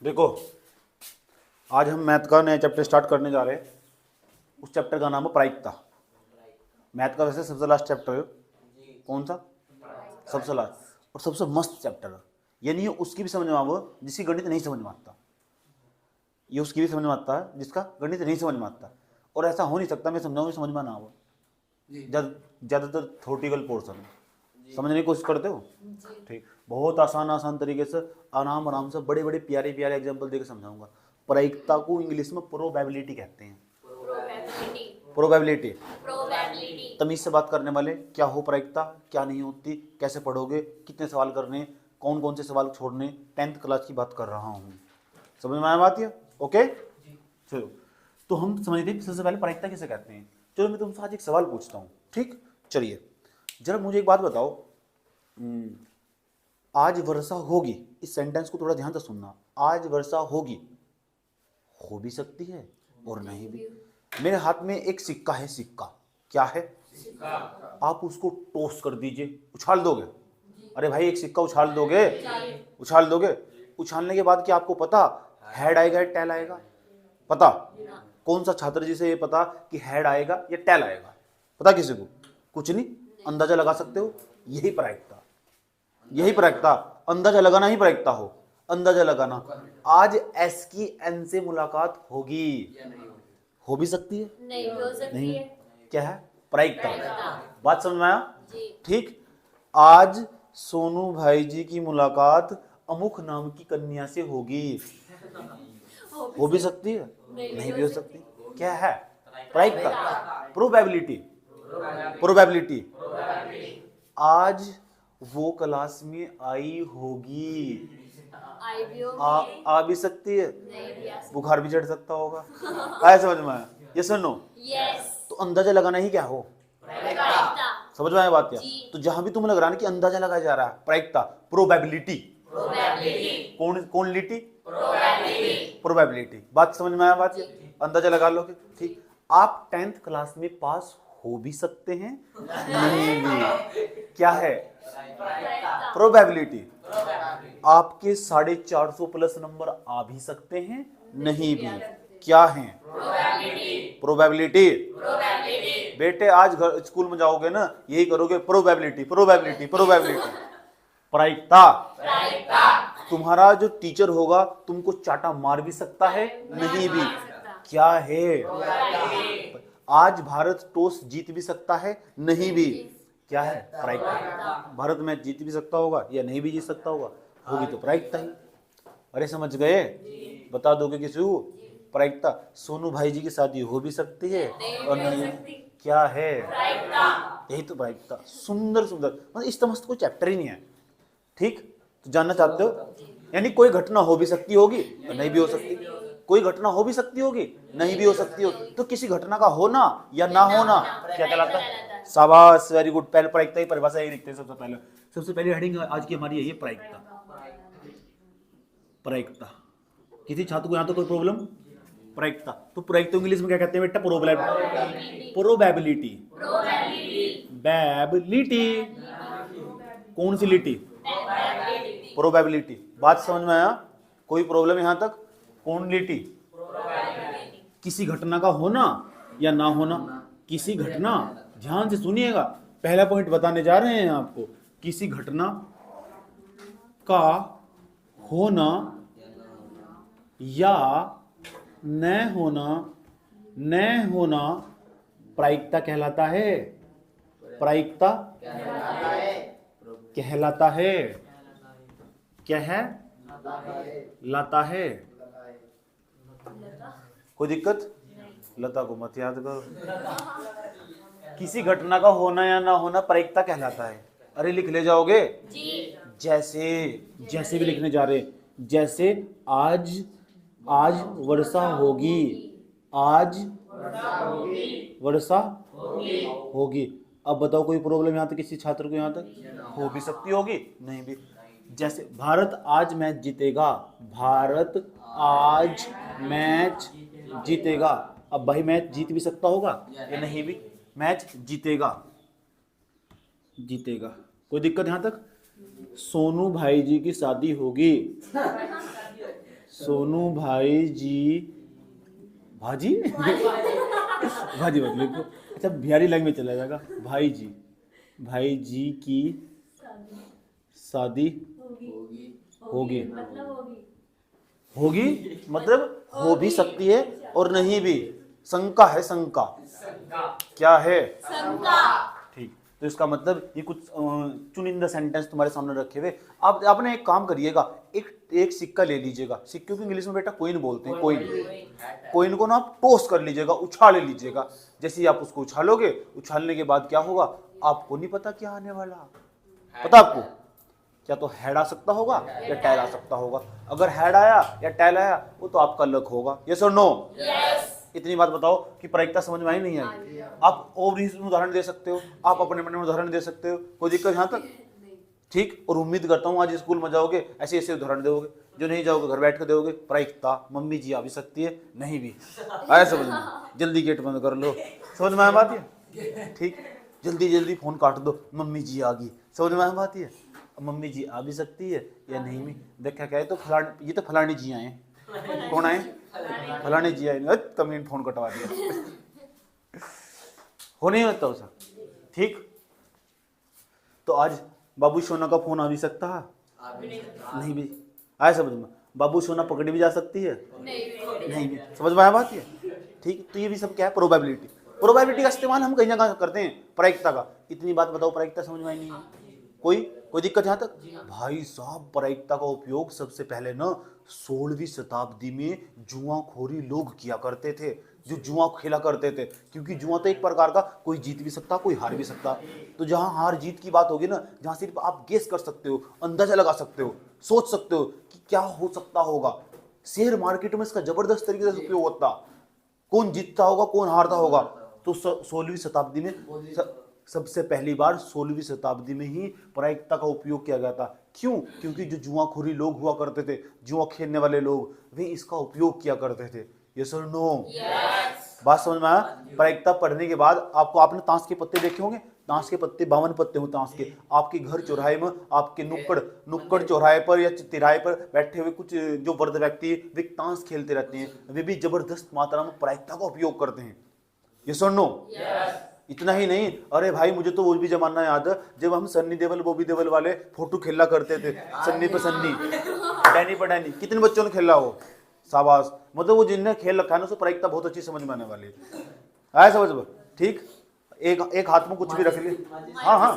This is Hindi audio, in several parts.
देखो, आज हम मैथ का नया चैप्टर स्टार्ट करने जा रहे हैं। उस चैप्टर का नाम है प्रायिकता। मैथ का वैसे सबसे लास्ट चैप्टर है। कौन सा? सबसे लास्ट और सबसे मस्त चैप्टर है। ये नहीं है उसकी भी समझ में आओ जिसकी गणित नहीं समझ में आता, ये उसकी भी समझ में आता है जिसका गणित नहीं समझ में आता। और ऐसा हो नहीं सकता मैं समझाऊँ समझ में ना आओ। ज़्यादातर थ्योरेटिकल पोर्सन समझने की कोशिश करते हो, ठीक। बहुत आसान आसान तरीके से आराम आराम से बड़े बड़े प्यारे प्यारे एग्जाम्पल देकर समझाऊंगा। प्रायिकता को इंग्लिश में प्रोबेबिलिटी कहते हैं। प्रोबेबिलिटी तमीज से बात करने वाले, क्या हो प्रायिकता, क्या नहीं होती, कैसे पढ़ोगे, कितने सवाल करने, कौन कौन से सवाल छोड़ने, 10th क्लास की बात कर रहा हूँ। समझ में आया बात ये? ओके चलो, तो हम समझते हैं सबसे पहले प्रायिकता किसे कहते हैं। चलो मैं तुमसे आज एक सवाल पूछता हूँ, ठीक। चलिए जरा मुझे एक बात बताओ, आज वर्षा होगी, इस सेंटेंस को थोड़ा ध्यान से सुनना। आज वर्षा होगी, हो भी सकती है और नहीं भी। मेरे हाथ में एक सिक्का है, सिक्का क्या है? सिक्का। आप उसको टॉस कर दीजिए, उछाल दोगे? अरे भाई एक सिक्का उछाल दोगे? उछाल दोगे। उछालने के बाद क्या आपको पता हेड आएगा या टेल आएगा? पता? कौन सा छात्र जिसे ये पता कि हेड आएगा या टेल आएगा? पता किसी को? कुछ नहीं, अंदाजा लगा सकते हो। यही प्रायिकता, यही प्रायिकता, अंदाजा लगाना ही प्रायिकता हो, अंदाजा लगाना। आज एस की एन से मुलाकात होगी, हो भी सकती है, नहीं भी हो सकती है। क्या है? प्रायिकता। बात समझ में आया? ठीक। आज सोनू भाई जी की मुलाकात अमुक नाम की कन्या से होगी, हो भी सकती है, नहीं भी हो सकती। क्या है? प्रायिकता, प्रोबेबिलिटी। प्रोबेबिलिटी। आज वो क्लास में आई होगी, आ भी सकती है, बुखार भी चढ़ सकता होगा। आया समझ में? आया? यस और नो? तो अंदाजा लगाना ही क्या हो? समझ में आया बात क्या? तो जहां भी तुम्हें लग रहा है कि अंदाजा लगाया जा रहा है, प्रायिकता, प्रोबेबिलिटी। कौन लिटी? प्रोबेबिलिटी। बात समझ में आया बात क्या? अंदाजा लगा लोगे, ठीक। आप 10th क्लास में पास हो भी सकते हैं, नहीं भी। क्या है? प्रोबेबिलिटी। आपके 450 प्लस नंबर आ भी सकते हैं, नहीं भी। क्या है? प्रोबेबिलिटी। बेटे आज घर स्कूल में जाओगे ना, यही करोगे, प्रोबेबिलिटी प्रोबेबिलिटी प्रोबेबिलिटी। प्रायिकता। तुम्हारा जो टीचर होगा तुमको चाटा मार भी सकता है, नहीं भी। क्या है? आज भारत टॉस जीत भी सकता है, नहीं भी। क्या है? प्रायिकता। भारत मैच जीत भी सकता होगा या नहीं भी जीत सकता होगा, होगी तो प्रायिकता ही। अरे समझ गए? बता दोगे किसी को? प्रायिकता। सोनू भाई जी की शादी हो भी सकती है और नहीं। क्या है? यही तो प्रायिकता। सुंदर सुंदर, मतलब इस तरह कोई चैप्टर ही नहीं है, ठीक। तो जानना चाहते हो? यानी कोई घटना हो भी सकती होगी और नहीं भी हो सकती, कोई घटना हो भी सकती होगी, नहीं भी हो सकती होगी। तो किसी घटना का होना या ना होना क्या कहलाता है? शाबाश, वेरी गुड। पहले प्रायिकता की परिभाषा यही लिखते हैं सबसे पहले हेडिंग आज की हमारी यही है, प्रायिकता। प्रायिकता। किसी छात्र को यहां तो कोई प्रॉब्लम? प्रायिकता। तो प्रायिकता इंग्लिश में क्या कहते हैं बेटा? प्रोबेबिलिटी। बैबिलिटी। कौन सी लिटी? प्रोबेबिलिटी। बात समझ में आया? कोई प्रॉब्लम यहां तक? कौन लिटी? किसी घटना का होना या ना होना। किसी घटना, ध्यान से सुनिएगा, पहला पॉइंट बताने जा रहे हैं आपको। किसी घटना का होना या न होना प्रायिकता कहलाता है। प्रायिकता कहलाता है। क्या है? लाता है। कोई दिक्कत? लता को मत याद करो। किसी घटना का होना या ना होना प्रायिकता कहलाता है। अरे लिख ले जाओगे? जैसे भी लिखने जा रहे, जैसे आज वर्षा होगी, आज वर्षा होगी। अब बताओ कोई प्रॉब्लम यहाँ तक किसी छात्र को? यहाँ तक हो भी सकती होगी, नहीं भी। जैसे भारत आज मैच जीतेगा, भारत आज मैच जीतेगा। अब भाई मैच जीत भी सकता होगा या नहीं भी। मैच जीतेगा। कोई दिक्कत यहाँ तक? सोनू भाई जी की शादी होगी, सोनू भाई जी भाजी भाजी मत लिखो, अच्छा बिहारी लैंग्वेज चला जाएगा। भाई जी की शादी होगी। होगी मतलब हो भी सकती है और नहीं भी। शंका है, शंका। क्या है? ठीक, तो इसका मतलब ये कुछ चुनिंदा सेंटेंस तुम्हारे सामने रखे हुए। आप आपने एक काम करिएगा, एक सिक्का ले लीजिएगा। सिक्के को इंग्लिश में बेटा कोइन बोलते हैं, कोइन। कोइन को ना आप टॉस कर लीजिएगा, उछाल लीजिएगा। जैसे ही आप उसको उछालोगे, उछालने के बाद क्या होगा आपको नहीं पता क्या आने वाला। पता आपको क्या तो हेड आ सकता होगा या टेल आ सकता होगा। अगर हेड आया या टेल आया वो तो आपका लक होगा। यस और नो? इतनी बात बताओ कि प्रायिकता समझ में आई नहीं आई? आप और भी उदाहरण दे सकते हो, आप अपने मन में उदाहरण दे सकते हो, कोई दिक्कत यहाँ तक? ठीक, और उम्मीद करता हूँ आज स्कूल में जाओगे ऐसे ऐसे उदाहरण दोगे। जो नहीं जाओगे घर बैठ कर दोगे। प्रायिकता मम्मी जी आ भी सकती है, नहीं भी। आया समझ में? जल्दी गेट बंद कर लो। समझ में आया बात है? ठीक, जल्दी जल्दी फोन काट दो, मम्मी जी आ गई। समझ में आया बात है? मम्मी जी आ भी सकती है या नहीं भी। देखा क्या है तो फलानी, ये तो फलानी जी आए। कौन आए? फलानी जी आए। कमीन फोन कटवा दिया। हो नहीं होता उसा। ठीक, तो आज बाबू सोना का फोन आ भी सकता है, नहीं भी। आया समझ में? बाबू सोना पकड़ी भी जा सकती है, नहीं भी। समझ में आया बात है? ठीक, तो ये भी सब क्या है? प्रोबेबिलिटी। प्रोबेबिलिटी का इस्तेमाल हम कहीं ना कहीं करते हैं, प्रायिकता का। इतनी बात बताओ, प्रायिकता समझ में आई नहीं है? कोई दिक्कत यहाँ तक? भाई साहब, प्रायिकता का उपयोग सबसे पहले ना 16वीं शताब्दी में जुआखोरी लोग किया करते थे, जो जुआ खेला करते थे। क्योंकि जुआ तो एक प्रकार का, कोई जीत भी सकता, कोई हार भी सकता। तो जहां हार जीत की बात होगी ना, जहां सिर्फ आप गेस कर सकते हो, अंदाजा लगा सकते हो, सोच सकते हो कि क्या हो सकता होगा, शेयर मार्केट में इसका जबरदस्त तरीके से उपयोग होता। कौन जीतता होगा, कौन हारता होगा। तो 16वीं शताब्दी में सबसे पहली बार 16वीं शताब्दी में ही प्रायिकता का उपयोग किया गया था। क्यों? क्योंकि जो जुआखोरी लोग हुआ करते थे, जुआ खेलने वाले लोग, वे इसका उपयोग किया करते थे। यस और नो? बात समझ में आया? प्रायिकता पढ़ने के बाद आपको, आपने ताश के पत्ते देखे होंगे। ताश के पत्ते 52 पत्ते होते ताश के। आपके घर चौराहे में, आपके नुक्कड़ चौराहे पर या तिराहे पर बैठे हुए कुछ जो वृद्ध व्यक्ति वे ताश खेलते रहते हैं, वे भी जबरदस्त मात्रा में प्रायिकता का उपयोग करते हैं। यस और नो? इतना ही नहीं, अरे भाई मुझे तो वो भी जमाना याद है जब हम सन्नी देवल बॉबी देवल वाले फोटो खेला करते थे। सन्नी पर सन्नी, डैनी पर डैनी। कितने बच्चों ने खेला हो? शाबाश। मतलब वो जिनने खेल रखा है ना, उसको प्रायिकता बहुत अच्छी समझ में आने वाली है। आया समझ में? ठीक, एक हाथ में कुछ भी रख ले। हाँ हाँ,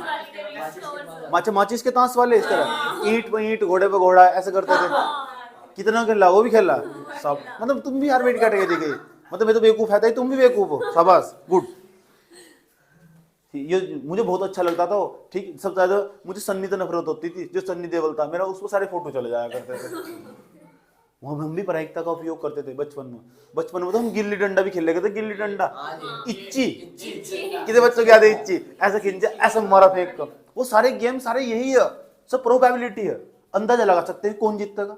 माचिस के ताश वाले इस तरह, ईंट पे ईंट, घोड़े पे घोड़ा, ऐसे करते थे। कितना खेला? वो भी खेला सब। मतलब तुम भी यार वेट कैटेगरी गई। मतलब मैं तो बेवकूफ है, तुम भी बेवकूफ हो। शाबाश, गुड। ये मुझे बहुत अच्छा लगता था। ठीक, सबसे ज्यादा मुझे सन्नी से नफरत होती थी। जो सन्नी देओल था मेरा, उसको सारे फोटो चले जाया करते थे। वहां हम भी प्रायिकता का उपयोग करते थे बचपन में तो हम गिल्ली डंडा भी खेल लेते थे। गिल्ली डंडा, इच्ची, कितने बच्चों को याद है इच्ची? ऐसा खिंचा, ऐसा मारा फेंक कर। वो सारे गेम सारे यही है, सब प्रोबेबिलिटी है। अंदाजा लगा सकते हैं कौन जीतेगा।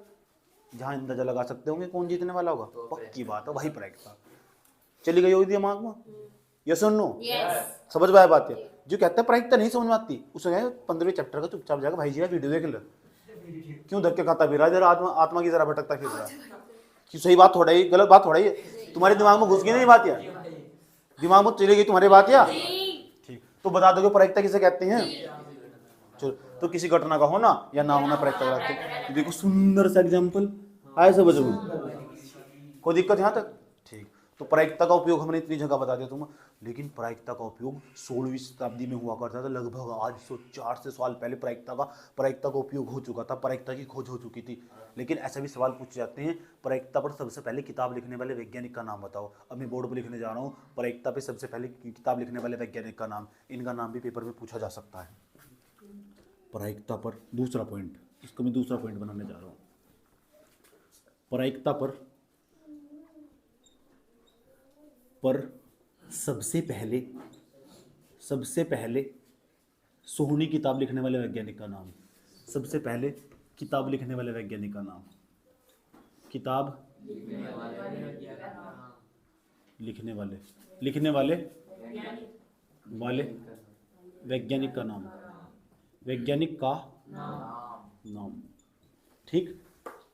जहां अंदाजा लगा सकते होंगे कौन जीतने वाला होगा, पक्की बात है वही प्रायिकता चली गई होगी दिमाग में। यस और नो? समझ में आया बात है? जो कहता है प्रायिकता नहीं समझ में आती, उसे 15वें चैप्टर का चुपचाप जाएगा, भाई जी का वीडियो देख ले। क्यों धक्के खाता फिर रहा है? जरा आत्मा की जरा भटकता फिर रहा है कि सही बात थोड़ा ही, गलत बात थोड़ा ही है। तुम्हारे दिमाग में घुस गई नहीं बात? यार दिमाग में चली गई तुम्हारी बात? या ठीक, तो बता दोगे प्रायिकता किसे कहते हैं? चलो, तो किसी घटना का होना या ना होना प्रायिकता कहते हैं। देखो सुंदर सा एग्जाम्पल आए सब में। कोई दिक्कत यहाँ तक? ठीक, तो प्रायिकता का उपयोग हमने इतनी जगह बता दिया तुम्हें। लेकिन प्रायिकता का उपयोग 16वीं शताब्दी में हुआ करता था। लगभग आज 104 साल पहले प्रायिकता का उपयोग हो चुका था, प्रायिकता की खोज हो चुकी थी। लेकिन ऐसे भी सवाल पूछे जाते हैं, प्रायिकता पर सबसे पहले किताब लिखने वाले वैज्ञानिक का नाम बताओ। अब मैं बोर्ड पर लिखने जा रहा हूँ, प्रायिकता पे सबसे पहले किताब लिखने वाले वैज्ञानिक का नाम। इनका नाम भी पेपर में पूछा जा सकता है। प्रायिकता पर दूसरा पॉइंट, इसको मैं दूसरा पॉइंट बनाने जा रहा हूँ। प्रायिकता पर सबसे पहले सोहनी किताब लिखने वाले वैज्ञानिक का नाम। सबसे पहले किताब लिखने वाले वैज्ञानिक का नाम, किताब लिखने वाले वैज्ञानिक का नाम, वैज्ञानिक का नाम। ठीक,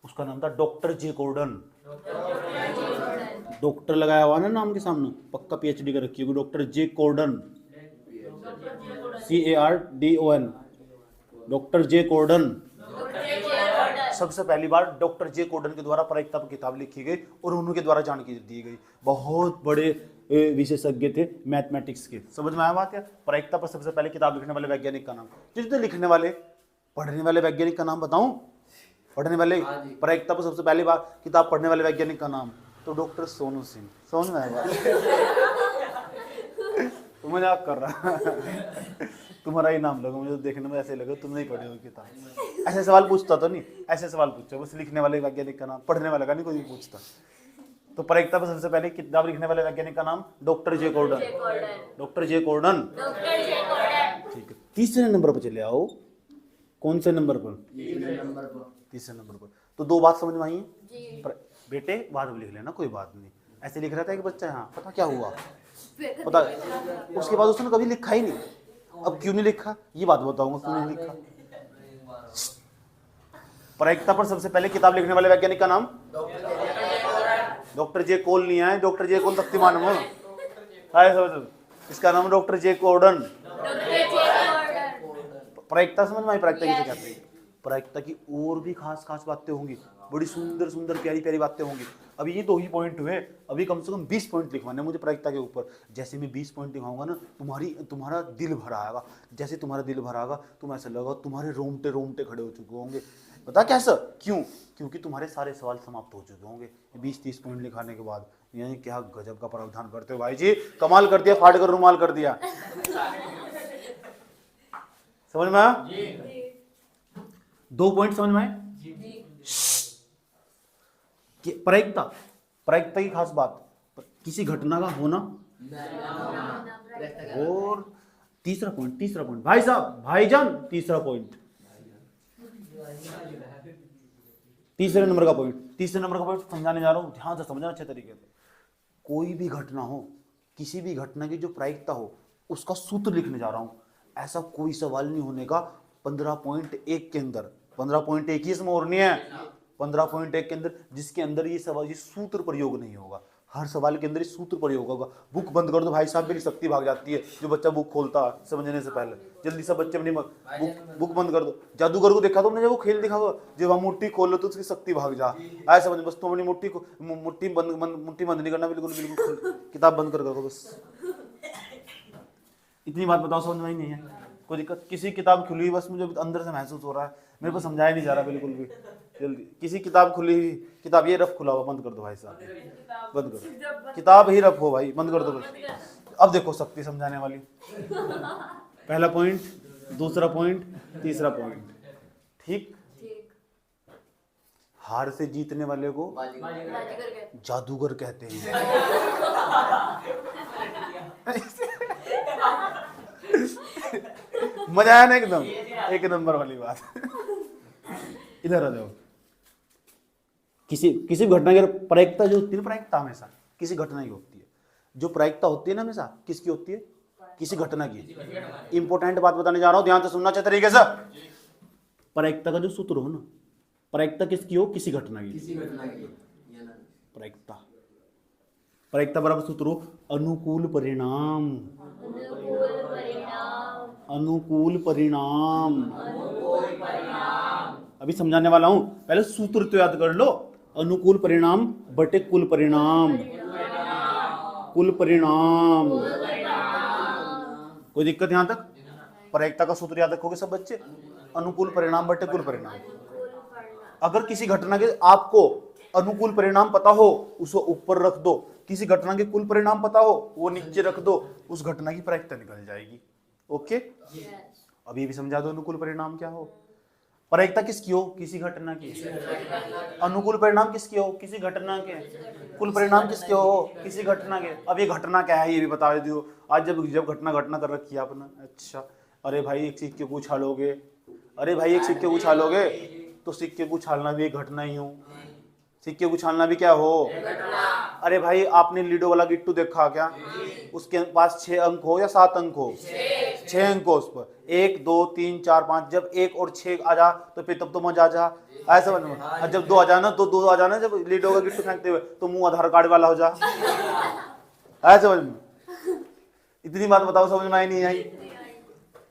उसका नाम था डॉक्टर जे गॉर्डन। डॉक्टर लगाया हुआ ना नाम के सामने, पक्का पीएचडी कर रखी होगी, doctor J Gordon, CARDON, doctor J Gordon. सबसे पहली बार डॉक्टर जे गॉर्डन के द्वारा प्रायिकता पर किताब लिखी गई और उन्हीं द्वारा जानकारी दी गई। बहुत बड़े विशेषज्ञ थे मैथमेटिक्स के। समझ में आया बात है? प्रायिकता पर सबसे पहले किताब लिखने वाले वैज्ञानिक का नाम, जितने लिखने वाले पढ़ने वाले वैज्ञानिक का नाम बताऊं? पढ़ने वाले प्रायिकता पर सबसे पहली बार किताब पढ़ने वाले वैज्ञानिक का नाम तो डॉक्टर सोनू सिंह। समझ में आया? तो मजाक कर रहा तुम्हारा ही नाम लगा, मुझे देखने में ऐसे लगा तुम नहीं पढ़े हो किताब। ऐसे सवाल पूछता तो नहीं, ऐसे सवाल पूछो बस, लिखने वाले वैज्ञानिक का नाम, पढ़ने वाले का नहीं कोई पूछता। तो प्रायिकता पर सबसे पहले किताब लिखने वाले वैज्ञानिक का नाम doctor J Gordon, doctor J Gordon. ठीक है, तीसरे नंबर पर चले आओ। कौन से नंबर पर? तीसरे नंबर पर। तो दो बात समझ में आई है बेटे, बाद में लिख लेना, कोई बात नहीं। ऐसे लिख रहा था एक बच्चा यहाँ, पता क्या हुआ? पता उसके बाद उसने कभी लिखा ही नहीं। अब क्यों नहीं लिखा ये बात बताऊंगा, क्यों नहीं लिखा। प्रायिकता पर सबसे पहले किताब लिखने वाले वैज्ञानिक का नाम डॉक्टर जे कोल नहीं है, डॉक्टर जे कोल शक्तिमान में इसका नाम डॉक्टर जे गॉर्डन। प्रायिकता समझ में आई? प्रायिकता किसे कहते हैं? प्रायिकता की और भी खास खास बातें होंगी, बड़ी सुंदर सुंदर प्यारी प्यारी बातें होंगी। अभी ये 2 ही पॉइंट हुए, अभी कम से कम 20 पॉइंट लिखवाने मुझे प्रायिकता के ऊपर। जैसे मैं 20 पॉइंट लिखाऊंगा ना, तुम्हारा दिल भर आएगा। जैसे तुम्हारा दिल भर आएगा, तुम ऐसा लगा तुम्हारे रोंगटे रोंगटे खड़े हो चुके होंगे। पता कैसा? क्यों? क्योंकि तुम्हारे सारे सवाल समाप्त हो चुके होंगे 20-30 पॉइंट लिखाने के बाद। यानी क्या गजब का प्रावधान करते हो भाई जी, कमाल कर दिया, फाड़ कर रुमाल कर दिया। समझ में आया? 2 पॉइंट समझ में आए? प्रायिकता की खास बात, किसी घटना का होना। और तीसरा पॉइंट भाई साहब, भाईजान, तीसरा पॉइंट, तीसरे नंबर का पॉइंट समझाने जा रहा हूं, ध्यान से समझना अच्छे तरीके से। कोई भी घटना हो, किसी भी घटना की जो प्रायिकता हो, उसका सूत्र लिखने जा रहा हूं। ऐसा कोई सवाल नहीं होने का 15.1 के अंदर, 15.1 ही इसमें और नहीं है, 15.1 के अंदर जिसके अंदर ये सवाल, ये सूत्र प्रयोग नहीं होगा। हर सवाल के अंदर सूत्र प्रयोग होगा। बुक बंद कर दो भाई साहब, मेरी शक्ति भाग जाती है। जो बच्चा बुक खोलता है समझने से पहले, जल्दी से बच्चे अपनी बुक बंद कर दो। जादूगर को देखा तुमने, जब वो खेल दिखा हुआ, जब वहाँ मुट्ठी खोल लो तो उसकी शक्ति भाग जा, ऐसा समझ। बस तुम अपनी मुट्ठी बंद नहीं करना, बिल्कुल किताब बंद कर दो बस। इतनी बात बताओ, समझ में नहीं है? कोई दिक्कत? किसी किताब खुली हुई, बस मुझे अंदर से महसूस हो रहा है, मेरे को समझाया नहीं जा रहा बिल्कुल भी। जल्दी, किसी किताब खुली हुई, किताब ये रफ खुला हुआ, बंद कर दो भाई साहब, बंद करो, किताब ही रफ हो भाई, बंद कर दो बस। अब देखो शक्ति समझाने वाली। पहला पॉइंट, दूसरा पॉइंट, तीसरा पॉइंट। ठीक। हार से जीतने वाले को जादूगर कहते हैं। मजा आया ना? एकदम एक नंबर वाली बात। इधर आ जाओ। किसी भी घटना की प्रायिकता जो होती है, प्रायिकता हमेशा किसी घटना की होती है। जो प्रायिकता होती है ना, हमेशा किसकी होती है? किसी घटना की। इंपॉर्टेंट बात बताने जा रहा हूं, ध्यान से सुनना चाहिए तरीके से। प्रायिकता का जो सूत्र हो ना, प्रायिकता किसकी हो? किसी घटना की। प्रायिकता बराबर सूत्र हो अनुकूल परिणाम। अभी समझाने वाला हूं, पहले सूत्र तो याद कर लो। अनुकूल परिणाम बटे कुल परिणाम। कोई दिक्कत यहां तक? प्रायिकता का सूत्र याद रखोगे सब बच्चे, अनुकूल परिणाम बटे कुल परिणाम। अगर किसी घटना के आपको अनुकूल परिणाम पता हो, उसको ऊपर रख दो। किसी घटना के कुल परिणाम पता हो, वो नीचे रख दो, उस घटना की प्रायिकता निकल जाएगी। ओके? अभी भी समझा दो अनुकूल परिणाम क्या हो। प्रायिकता किसकी हो? किसी घटना की। अनुकूल परिणाम किसके हो? किसी घटना के। कुल परिणाम किसके हो? किसी घटना के। अब ये घटना क्या है ये भी बता दो। आज जब घटना कर रखी है आपने, अच्छा अरे भाई एक सिक्के को उछालोगे, तो सिक्के को उछालना भी एक घटना ही हो। सिक्के को उछालना भी क्या हो? अरे भाई आपने लीडो वाला गिट्टू देखा क्या? उसके पास 6 अंक हो या 7 अंक हो? 6 अंक हो उस पर। 1 2 3 4 5, जब 1 और 6 आ जा तो फिर तब तो मजा आ जा। ऐसे समझ में। और जब दो आ जाना तो दो आ जाना, जब लीड होगा गिट्टू फेंकते हुए तो मुंह आधार कार्ड वाला हो जा। ऐसे समझ में। इतनी बात बताओ, समझ में आई नहीं आई?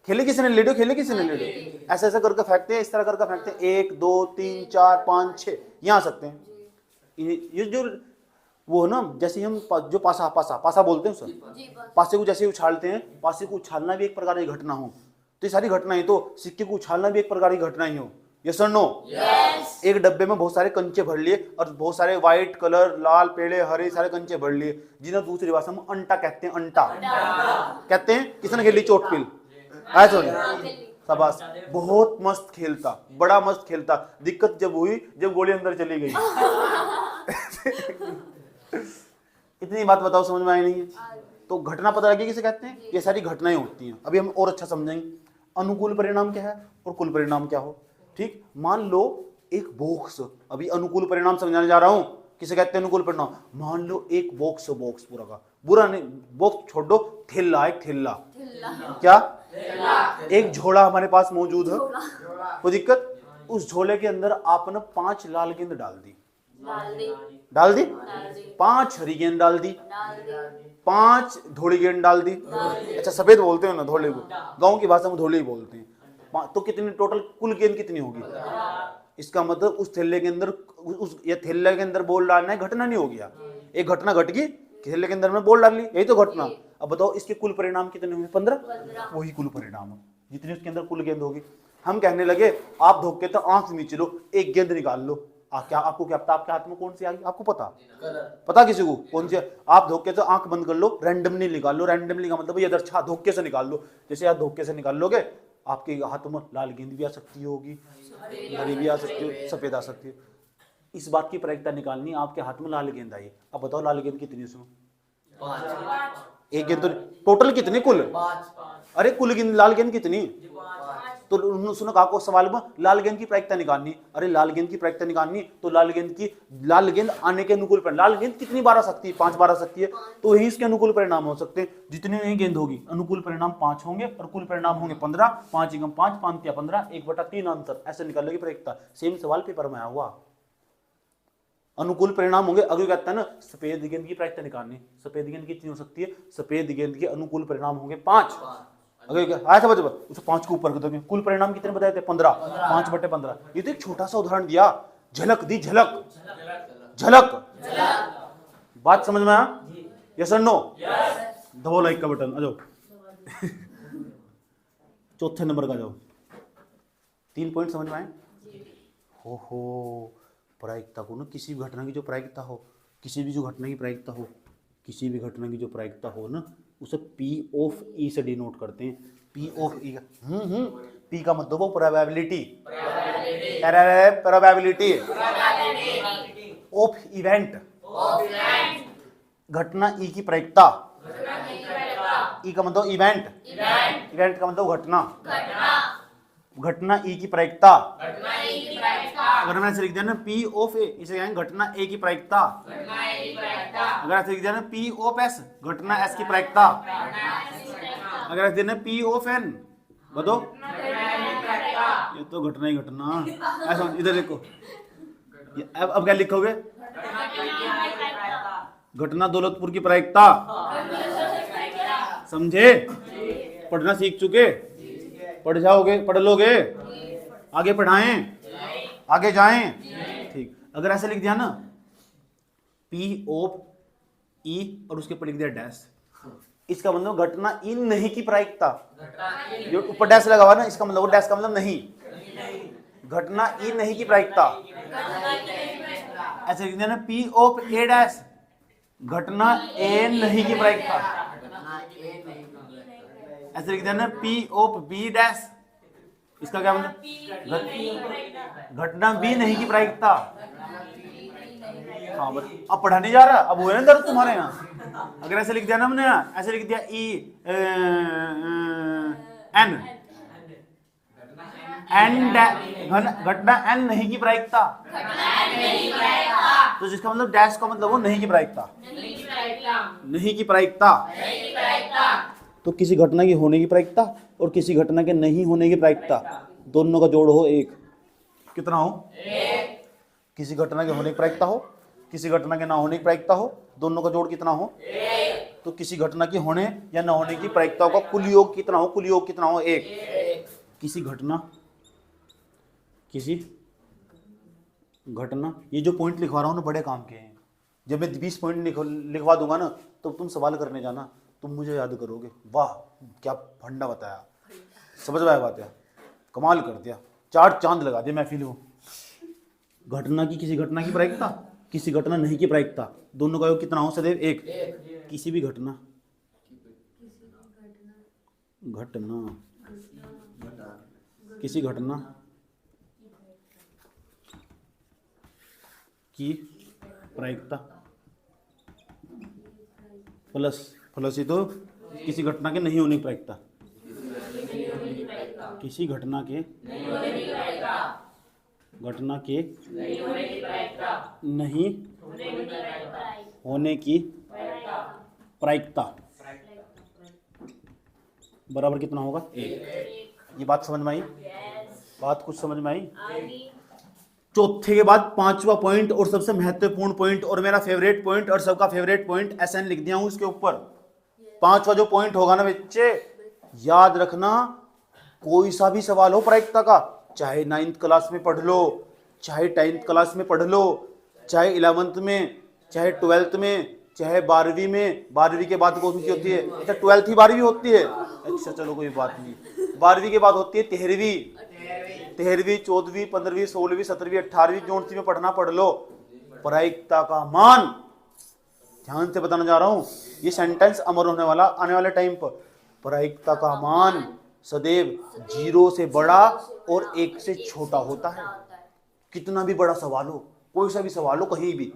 खेले किसी ने लीडो, खेले किसी ने लीडो? ऐसे ऐसे करके फेंकते हैं, इस तरह करके फेंकते हैं, 1 2 3 4 5 6 यहाँ आ सकते हैं। ये जो वो ना, जैसे हम जो पासा पासा पासा बोलते हैं सर, पासे को जैसे उछालते हैं, पासे को उछालना भी एक प्रकार की घटना हो, तो ये सारी घटनाएं, तो सिक्के को उछालना भी एक प्रकार की घटना ही हो। यस और नो? यस। एक डब्बे में बहुत सारे कंचे भर लिए और बहुत सारे व्हाइट कलर, लाल पेड़े हरे सारे कंचे भर लिए, जिन्हें दूसरी भाषा में अंटा कहते हैं। अंटा कहते हैं। किसने खेली चोटपिल? ऐसा शाबाश, बहुत मस्त खेलता, बड़ा मस्त खेलता। दिक्कत जब हुई जब गोली अंदर चली गई। इतनी बात बताओ, समझ में आई नहीं है? तो घटना पता लगी किसे कहते हैं? ये सारी घटनाएं होती हैं। अभी हम और अच्छा समझेंगे अनुकूल परिणाम क्या है और कुल परिणाम क्या हो। ठीक, मान लो एक बॉक्स, अभी अनुकूल परिणाम समझाने जा रहा हूं। किसे कहते हैं अनुकूल परिणाम? मान लो एक बॉक्स पूरा का बुरा नहीं, बॉक्स छोड़ दो, थैला, एक थैला, क्या एक झोला हमारे पास मौजूद है, कोई दिक्कत? उस झोले के अंदर आपने 5 लाल गेंद डाल दी, डाल दी 5 हरी गेंद डाल दी, 5 धोली गेंद डाल दी। अच्छा, सफेद बोलते हो ना धोले को, गांव की भाषा में धोले ही बोलते हैं। तो कितनी टोटल कुल गेंद कितनी होगी? इसका मतलब उस थैले के अंदर, उस ये थैले के अंदर बॉल डालना है, घटना नहीं हो गया, एक घटना घट गई, थैले के अंदर में बॉल डाल ली, यही तो घटना। अब बताओ इसके कुल परिणाम कितने होंगे? 15। वही कुल परिणाम है, जितनी उसके अंदर कुल गेंद होगी। हम कहने लगे आप धोखे तो आंख नीचे लो, एक गेंद निकाल लो। क्या आपको क्या पता आपके हाथ में कौन सी आ गई? आपको पता किसी को कौन सी? आप धोखे से आंख बंद कर लो, रैंडमली निकाल लो। रैंडमली का मतलब ये अच्छा धोखे से निकाल लो। जैसे आप धोखे से निकाल लोगे, आपके हाथ में लाल गेंद भी आ सकती होगी, हरी भी आ सकती है, सफेद आ सकती है। इस बात की प्रायिकता निकालनी, आपके हाथ में लाल गेंद आई। अब बताओ लाल गेंद कितनी उसमें? 5। एक गेंद तो टोटल कितनी? कुल 5। अरे कुल गेंद, लाल गेंद कितनी? तो सुनो काको सवाल में लाल गेंद की प्रायिकता निकालनी। अरे लाल गेंद की प्रायिकता निकालनी तो लाल गेंद आने के अनुकूल परिणाम, लाल गेंद कितनी बार आ सकती है? 5 बार आ सकती है, तो यही इसके अनुकूल परिणाम हो सकते हैं। जितनी नहीं गेंद होगी अनुकूल परिणाम 5 होंगे और कुल परिणाम होंगे 15। 5 × 5 5 × 15, 1/3 आंसर। ऐसे निकालेगी प्रायिकता। सेम सवाल पेपर में आया हुआ। अनुकूल परिणाम होंगे। अगर कहता है ना सफेद गेंद की प्रायिकता निकालनी, सफेद गेंद कितनी हो सकती है? सफेद गेंद के अनुकूल परिणाम होंगे 5। अगर आया समझ उसे 5 को ऊपर कर दोगे, कुल परिणाम कितने बताए थे? 15। 5/15। ये तो एक छोटा सा उदाहरण दिया, झलक दी, झलक। बात समझ में आया? यस और नो? दबाओ लाइक का बटन, आ जाओ। चौथे नंबर का जाओ। 3 पॉइंट समझ में आए? हो प्रायिकता को ना, किसी भी घटना की जो प्रायिकता हो, किसी भी घटना की प्रायिकता हो ना, उसे P(E) से डिनोट करते हैं। P(E) P का मतलब हो प्रोबेबिलिटी ऑफ इवेंट, घटना E की प्रायिकता। E का मतलब इवेंट का मतलब घटना E की प्रायिकता। अगर मैं ऐसे लिख दिया ना P(A), इसे कहेंगे घटना A की प्रायिकता। अगर ऐसे लिख दिया ना P(S), घटना S की प्रायिकता। अगर ऐसे दिया ना P(N), बताओ ये तो घटना ही घटना। ऐसा इधर देखो, अब क्या लिखोगे? घटना दौलतपुर की प्रायिकता। समझे? पढ़ना सीख चुके? पढ़ लोगे? आगे पढ़ाएं, आगे जाएं? ठीक। अगर ऐसे लिख दिया ना P(E) और उसके ऊपर लिख दिया डैश, इसका मतलब घटना E नहीं की प्रायिकता। जो ऊपर डैश लगा हुआ ना, इसका मतलब डैश का मतलब नहीं, घटना E नहीं की प्रायिकता। ऐसे लिख दिया ना P(A) घटना A नहीं की प्रायिकता। ऐसे लिख दिया ना P(B), इसका क्या मतलब? घटना B नहीं की प्रायिकता। हाँ बस, अब पढ़ा नहीं जा रहा, अब हुए ना दर्द तुम्हारे यहाँ। अगर ऐसे लिख दिया ना हमने, ऐसे लिख दिया N, घटना N नहीं की प्रायिकता, तो जिसका मतलब डैश का मतलब वो नहीं की प्रायिकता। नहीं की प्रायिकता तो किसी घटना की होने की प्रायिकता और किसी घटना के नहीं होने की प्रायिकता, दोनों का जोड़ हो 1। कितना हो? किसी घटना के होने की प्रायिकता हो, किसी घटना के ना होने की प्रायिकता हो, दोनों का जोड़ कितना हो? तो किसी घटना के होने या ना होने की प्रायिकताओं का कुल योग कितना हो? कुल योग कितना हो? 1। किसी घटना ये जो पॉइंट लिखवा रहा हूं ना बड़े काम के हैं। जब मैं 20 पॉइंट लिखवा दूंगा ना तो तुम सवाल करने जाना, तुम मुझे याद करोगे, वाह क्या फंडा बताया, समझ में आया बात है, कमाल कर दिया, 4 चांद लगा दिया महफिल को। घटना की, किसी घटना की प्रायिकता, किसी घटना नहीं की प्रायिकता, दोनों का योग कितना हो? सदैव 1। किसी भी घटना किसी घटना की प्रायिकता प्लस ही तो किसी घटना के नहीं होने की प्रायिकता, किसी घटना के नहीं होने की प्रायिकता बराबर कितना होगा? 1। ये बात समझ में आई? बात कुछ समझ में आई? चौथे के बाद 5वां पॉइंट और सबसे महत्वपूर्ण पॉइंट और मेरा फेवरेट पॉइंट और सबका फेवरेट पॉइंट एसएन लिख दिया हूं इसके ऊपर। 5वां जो पॉइंट होगा ना बच्चे, याद रखना, कोई सा भी सवाल हो प्रायिकता का, चाहे 9th क्लास में पढ़ लो, चाहे 10th क्लास में पढ़ लो, चाहे 11th में, चाहे 12th में, चाहे 12वीं में। 12वीं के बाद कौन सी होती है? अच्छा 12th ही 12वीं होती है? अच्छा चलो कोई बात नहीं, 12वीं के बाद होती है 13वीं, 14वीं, 15वीं, 16वीं, 17वीं, 18वीं, जो सी में पढ़ना पढ़ लो। प्रायिकता का मान ध्यान से बताना जा रहा हूं, ये सेंटेंस अमर होने वाला आने वाले टाइम पर। प्रायिकता का मान सदैव 0 से बड़ा और 1 से छोटा होता है। कितना भी बड़ा सवाल हो, कोई सा भी सवाल हो, कहीं भी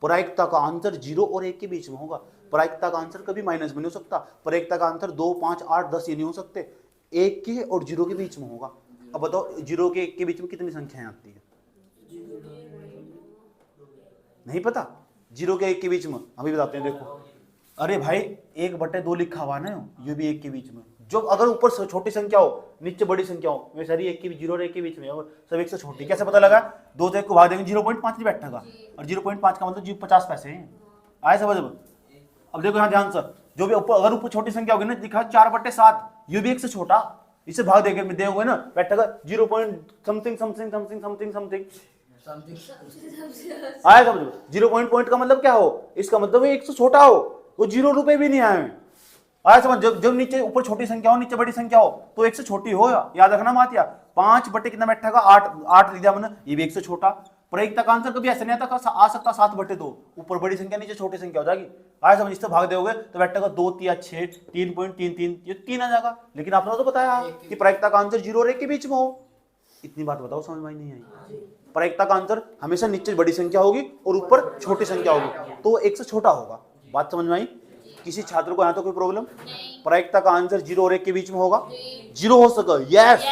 प्रायिकता का आंसर 0 और 1 के बीच में होगा। प्रायिकता का आंसर कभी माइनस में नहीं हो सकता। प्रायिकता का आंसर 2, 5, 8, 10 ये नहीं हो सकते, 1 के और 0 के बीच में होगा। अब बताओ 0 के 1 के बीच में कितनी संख्याएं आती है? नहीं पता? 0 के 1 के बीच में अभी बताते हैं, देखो। अरे भाई 1/2 लिखा हुआ ना, ये भी 1 के बीच में। जो अगर ऊपर छोटी संख्या हो नीचे बड़ी संख्या हो, वे सारी 1 के 0 और 1 के बीच में और सब 1 से छोटी, कैसे पता लगा? 2 से 1 को भाग देंगे 0.5 नहीं बैठेगा, और 0.5 का मतलब 50 पैसे हैं। आए समझ? अब देखो यहाँ ध्यान से, जो भी अगर ऊपर छोटी संख्या होगी ना, दिखा 4/7, ये भी 1 से छोटा, इसे भाग देंगे देंगे ना, बैठेगा 0 something something something something something. आया समझ? 0 पॉइंट का मतलब क्या हो? इसका मतलब 1 से छोटा हो, वो 0 रुपए भी नहीं आए। आया समझ? जब नीचे ऊपर छोटी संख्या हो नीचे बड़ी संख्या हो तो 1 से छोटी हो, याद रखना मातिया। 5 बटे कितना बैठेगा? 8 लिख दिया मैंने, ये भी 1 से छोटा। प्रायिकता का आंसर कभी ऐसा नहीं आता, आ सकता 7/2, ऊपर बड़ी संख्या नीचे छोटी संख्या हो जाएगी। आया समझ? इससे भाग दोगे तो बैठेगा 2 3 6 3.33, ये 3 आ जाएगा। लेकिन आपने तो बताया कि प्रायिकता का आंसर 0 और 1 के बीच में हो। इतनी बात बताओ, समझ में नहीं आई? प्रायिकता का आंसर हमेशा नीचे बड़ी संख्या होगी और ऊपर छोटी संख्या होगी, तो 1 से छोटा होगा। बात समझ में आई? किसी छात्र को यहाँ तो कोई प्रॉब्लम? प्रायिकता का आंसर 0 और 1 के बीच में होगा। 0 हो सके यस,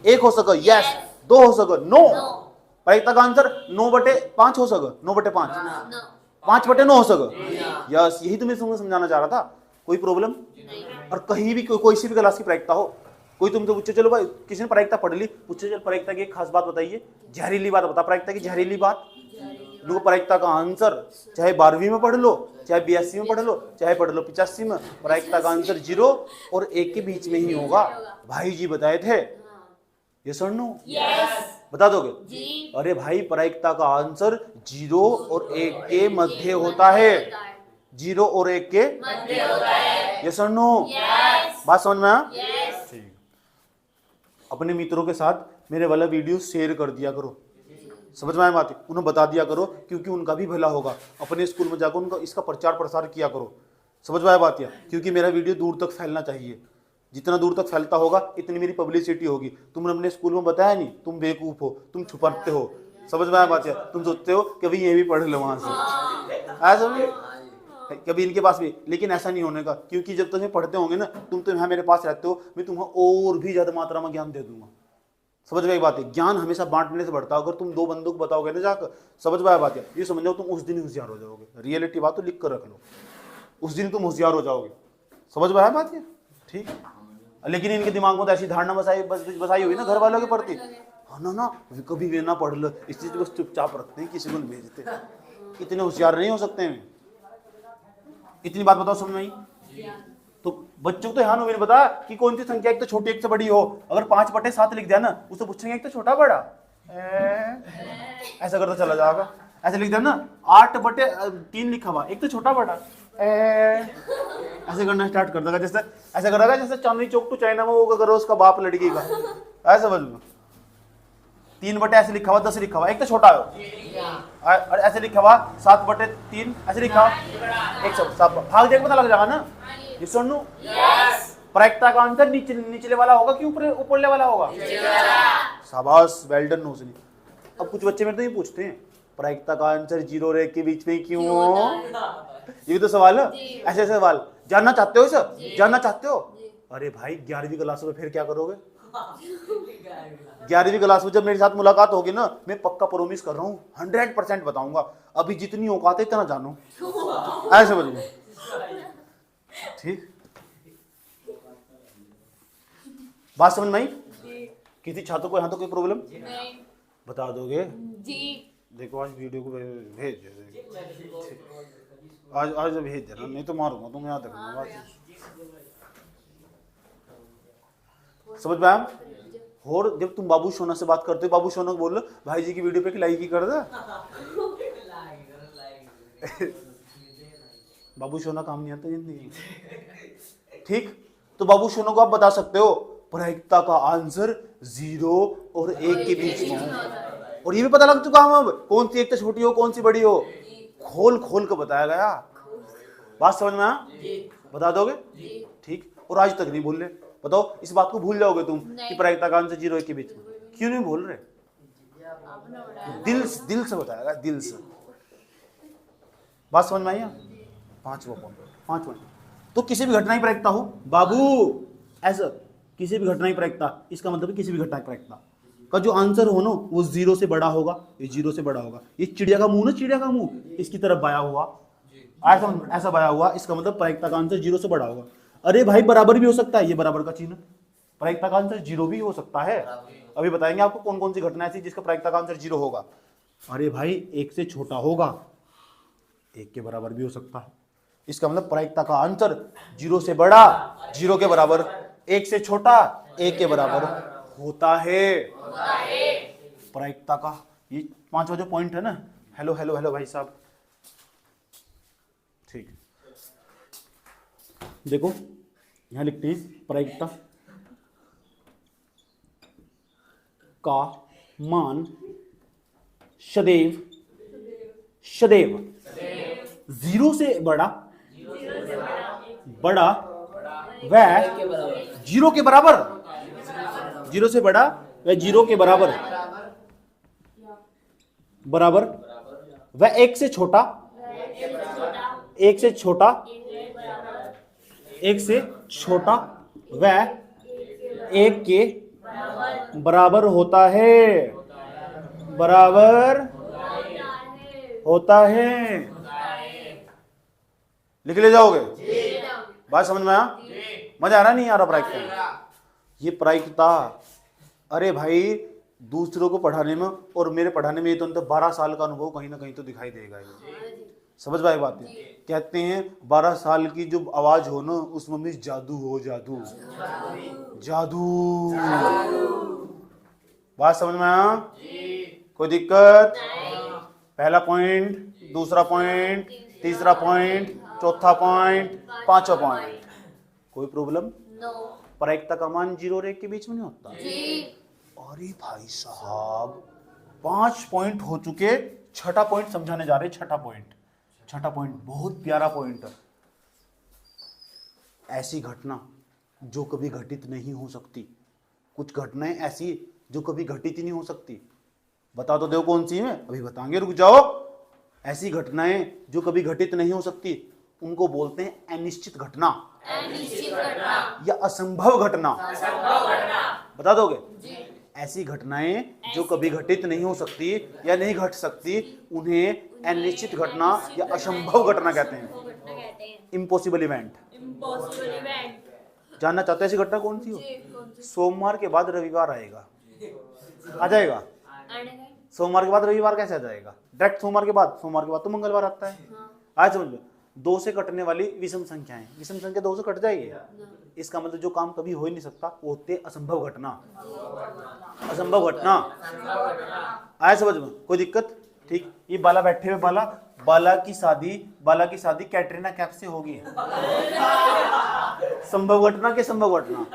1 हो सके यस, 2 हो सके नो। प्रायिकता का आंसर 9/5 हो सके, 9/5, 5/9 हो सके यस। यही तो मैं तुमको समझाना चाह रहा था। कोई प्रॉब्लम? और कहीं भी कोई सी भी क्लास की प्रायिकता हो, कोई तुमसे पूछे, चलो भाई किसी ने प्रायिकता पढ़ ली, पूछे चल प्रायिकता की एक खास बात बताइए, जहरीली बात बता, प्रायिकता की जहरीली बात। प्रायिकता का आंसर चाहे 12वीं में पढ़ लो, चाहे 82 में पढ़ लो, चाहे पढ़ लो 85 में, प्रायिकता का आंसर 0 और 1 के बीच में ही होगा। भाई जी बताए थे, यस और नो? बता दोगे? अरे भाई प्रायिकता का आंसर 0 और 1 के मध्य होता है, 0 और 1 के मध्य होता है। यस और नो? बात समझ में आया? ठीक। अपने मित्रों के साथ मेरे वाला वीडियो शेयर कर दिया करो, समझ में आए बात? उन्हें बता दिया करो, क्योंकि उनका भी भला होगा। अपने स्कूल में जाकर उनका इसका प्रचार प्रसार किया करो, समझ में आए बात? क्योंकि मेरा वीडियो दूर तक फैलना चाहिए, जितना दूर तक फैलता होगा इतनी मेरी पब्लिसिटी होगी। तुमने अपने स्कूल में बताया नहीं, तुम बेवकूफ हो, तुम छुपाते हो, समझ में आए बात? तुम सोचते हो कभी ये भी पढ़ लो वहां से, ऐसा कभी इनके पास भी, लेकिन ऐसा नहीं होने का, क्योंकि जब तुम्हें पढ़ते होंगे ना, तुम तो यहाँ मेरे पास रहते हो, मैं तुम्हें और भी ज्यादा मात्रा में ज्ञान दे दूंगा। समझ में आई बात है? ज्ञान हमेशा बांटने से बढ़ता है। अगर तुम 2 बंदों को बताओगे ना जाकर, समझ में आया बात है? ये समझ जाओ तुम उस दिन होशियार हो जाओगे। रियलिटी बात तो लिख कर रख लो, उस दिन तुम होशियार हो जाओगे। समझ में आया बात है? ठीक है। लेकिन इनके दिमाग में तो ऐसी धारणा बसाई हुई ना घर वालों के प्रति, हाँ ना ना कभी भी ना पढ़ लो, इस चीज बस चुपचाप रखते हैं, किसी को नहीं भेजते। इतने होशियार नहीं हो सकते हैं। इतनी बात बताओ समझ में आई? तो बच्चों को तो ध्यान मैंने बताया कि कौन सी संख्या एक तो छोटी एक से बड़ी हो। अगर 5/7 लिख दिया ना, उससे पूछेंगे एक तो छोटा बड़ा, ऐसा करता चला जाएगा। ऐसे लिख दिया ना 8/3 लिखा हुआ, एक तो छोटा बड़ा, ऐसे करना स्टार्ट कर देगा। जैसे ऐसा करेगा जैसे चांदनी चौक टू चाइना में वो करो उसका बाप लड़की का, ऐसा समझ लो। 3/, ऐसे लिखा हुआ 10 लिखा हुआ, एक तो छोटा है। और ऐसे लिखा हुआ 7/3, ऐसे लिखा हुआ एक सब भाग जाएगा, पता लग जाएगा ना। ये सुन लो, प्रायिकता का आंसर निचले वाला होगा कि ऊपरले वाला होगा? शाबाश, वेल डन नोजनी। अब कुछ बच्चे मेरे तो ये पूछते हैं प्रायिकता का आंसर 0 रेख के बीच में क्यों हो? ये भी तो सवाल है। ऐसे सवाल जानना चाहते हो सर? जानना चाहते हो? अरे भाई 11वीं क्लास में फिर क्या करोगे? 11वीं क्लास में जब मेरे साथ मुलाकात होगी ना, मैं पक्का प्रोमिस कर रहा हूँ 100% बताऊंगा। अभी जितनी औकात है इतना जानो, ऐसे बोलिए, ठीक? बात समझ में आई? किसी छात्र को यहाँ तो कोई प्रॉब्लम बता दोगे? देखो आज वीडियो को भेज दे, आज भेज देना, नहीं तो मारूंगा तुम्हें, याद रखना। समझ में आया? और जब तुम बाबू सोना से बात करते हो, बाबू सोना को बोल लो भाई जी की वीडियो पे लाइक ही कर दे। बाबू सोना काम नहीं आता जिंदगी, ठीक? तो बाबू सोना को आप बता सकते हो प्रायिकता का आंसर 0 और 1 के बीच में हो। और ये भी पता लग चुका हम अब कौन सी एक तो छोटी हो कौन सी बड़ी हो, खोल खोल कर बताया गया। बात समझ में आया? बता दोगे? ठीक। और आज तक नहीं भूल रहे, बताओ इस बात को भूल जाओगे तुम कि प्रायिकता का आंसर 0 1 के बीच में? क्यों नहीं भूल रहे? दिल से बताया, दिल से। बात समझ में आई? 5 पॉइंट। तो किसी भी घटना की प्रायिकता हो बाबू, ऐसा किसी भी घटना की प्रायिकता, इसका मतलब किसी भी घटना की प्रायिकता का जो आंसर हो ना वो 0 से बड़ा होगा। ये 0 से बड़ा होगा। ये चिड़िया का मुंह ना, चिड़िया का मुंह इसकी तरफ बाया हुआ, ऐसा बाया हुआ, इसका मतलब प्रायिकता का आंसर 0 से बड़ा होगा। अरे भाई बराबर भी हो सकता है, ये बराबर का चिन्ह, प्रायिकता का आंसर 0 भी हो सकता है। अभी बताएंगे आपको कौन कौन सी घटना ऐसी जिसका प्रायिकता का आंसर 0 होगा। अरे भाई 1 से छोटा होगा, 1 के बराबर भी हो सकता है। इसका मतलब प्रायिकता का आंसर 0 से बड़ा, 0 के बराबर, 1 से छोटा, 1 के बराबर होता है। प्रायिकता का ये 5वां जो पॉइंट है ना, हेलो हेलो हेलो भाई साहब, ठीक। देखो यहां लिखते हैं प्रायिकता का मान सदैव 0 से बड़ा व 0 के बराबर, 0 से बड़ा व 0 के बराबर व 1 से छोटा, 1 से छोटा व 1 के बराबर होता है, बराबर होता है। लिख ले जाओगे? बात समझ में आया? मजा आ रहा नहीं आ रहा प्रायिकता? ये प्रायिकता, अरे भाई दूसरों को पढ़ाने में और मेरे पढ़ाने में ये तो 12 साल का अनुभव कहीं ना कहीं तो दिखाई देगा। समझ में आई बात? कहते हैं 12 साल की जो आवाज हो ना उसमें भी जादू हो, जादू जादू। बात समझ में आया? कोई दिक्कत? पहला पॉइंट, दूसरा पॉइंट, तीसरा पॉइंट, चौथा पॉइंट, 5वां पॉइंट, कोई प्रॉब्लम? प्रायिकता का मान 0 और 1 के बीच में नहीं होता। अरे भाई साहब 5 पॉइंट हो चुके, 6ठा पॉइंट समझाने जा रहे। 6ठा पॉइंट बहुत प्यारा पॉइंट है। ऐसी घटना जो कभी घटित नहीं हो सकती, कुछ घटनाएं ऐसी जो कभी घटित ही नहीं हो सकती। बता तो दो कौन सी है? अभी बताएंगे, रुक जाओ। ऐसी घटनाएं जो कभी घटित नहीं हो सकती उनको बोलते हैं अनिश्चित घटना या असंभव घटना। बता दोगे? ऐसी घटनाएं जो कभी घटित नहीं हो सकती या नहीं घट सकती उन्हें अनिश्चित घटना या असंभव घटना कहते हैं। Impossible event. जानना चाहते हैं ऐसी घटना कौन सी हो? सोमवार के बाद रविवार आएगा, आ जाएगा। सोमवार के बाद रविवार कैसे आ जाएगा? डायरेक्ट सोमवार के बाद तो मंगलवार आता है। आज समझ लो, 2 से कटने वाली विषम संख्याएं, विषम संख्या 2 से कट जाएगी। इसका मतलब जो काम कभी हो ही नहीं सकता वो होते असंभव घटना। असंभव घटना आया समझ में? कोई दिक्कत? ठीक। ये बाला बैठे हुए बाला की शादी कैटरीना कैफ से होगी। संभव घटना के संभव घटना?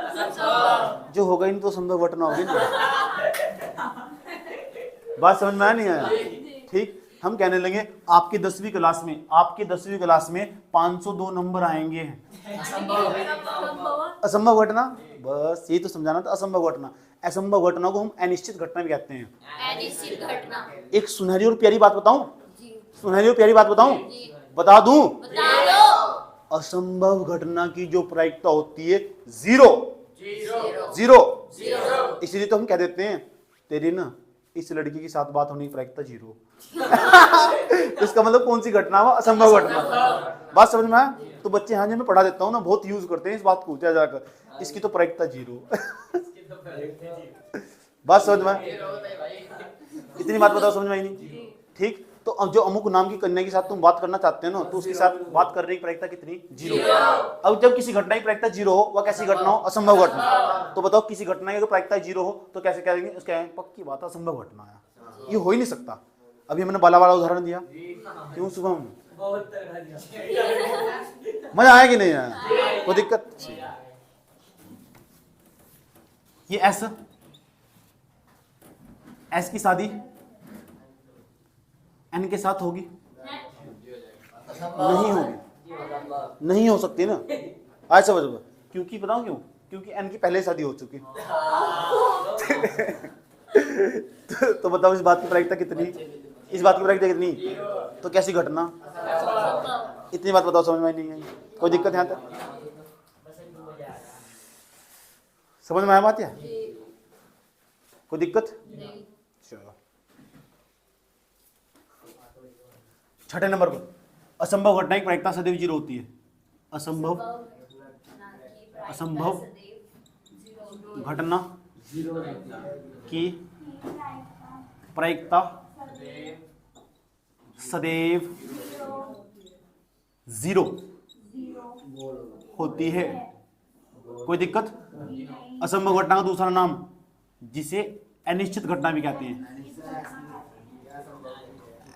जो होगा नहीं तो संभव घटना होगी ना। बात समझ में आया नहीं आया? ठीक। हम कहने लगे आपकी 10वीं क्लास में 502 नंबर आएंगे। असंभव घटना, बस यही तो समझाना था। असंभव घटना, असंभव घटना को हम अनिश्चित घटना भी कहते हैं। अनिश्चित घटना। एक सुनहरी और प्यारी बात बताऊं? बता दूं? असंभव घटना की जो प्रायिकता होती है 0। इसलिए तो हम कह देते हैं तेरी ना इस लड़की के साथ बात होने की प्रायिकता 0। इसका मतलब कौन सी घटना हुआ? असंभव घटना। बात समझ में आया? तो बच्चे हाँ जी मैं पढ़ा देता हूँ ना, बहुत यूज करते हैं इस बात को जाकर, इसकी तो प्रायिकता 0। बात समझ में? इतनी बात बताओ, समझ में आई नहीं? ठीक। तो अब जो अमुक नाम की कन्या के साथ तुम बात करना चाहते हो ना, तो उसके साथ बात करने की प्रायिकता कितनी? 0। अब जब किसी घटना की प्रायिकता 0 हो, वह कैसी घटना हो? असंभव घटना। तो बताओ किसी घटना की अगर प्रायिकता 0 हो तो कैसे कहेंगे? उसका पक्की बात असंभव घटना है, ये हो ही नहीं सकता। अभी मैंने बाला वाला उदाहरण दिया, क्यों शुभम? मजा आया कि नहीं आया? कोई दिक्कत? ये एस की शादी एन के साथ होगी? नहीं हो सकती ना। आज समझ लो, क्योंकि बताऊं क्यों? क्योंकि एन की पहले शादी हो चुकी। तो बताओ इस बात की प्रायिकता कितनी? इस बात की प्रायिकता कितनी? तो कैसी घटना? इतनी बात बताओ, समझ में नहीं आई? कोई दिक्कत यहाँ तक? समझ में आया बात? या कोई दिक्कत? चलो छठे नंबर पर, असंभव घटना की प्रायिकता सदैव 0 होती है। असंभव घटना की प्रायिकता सदैव 0 होती है। कोई दिक्कत? असंभव घटना का दूसरा नाम जिसे अनिश्चित घटना भी कहते हैं।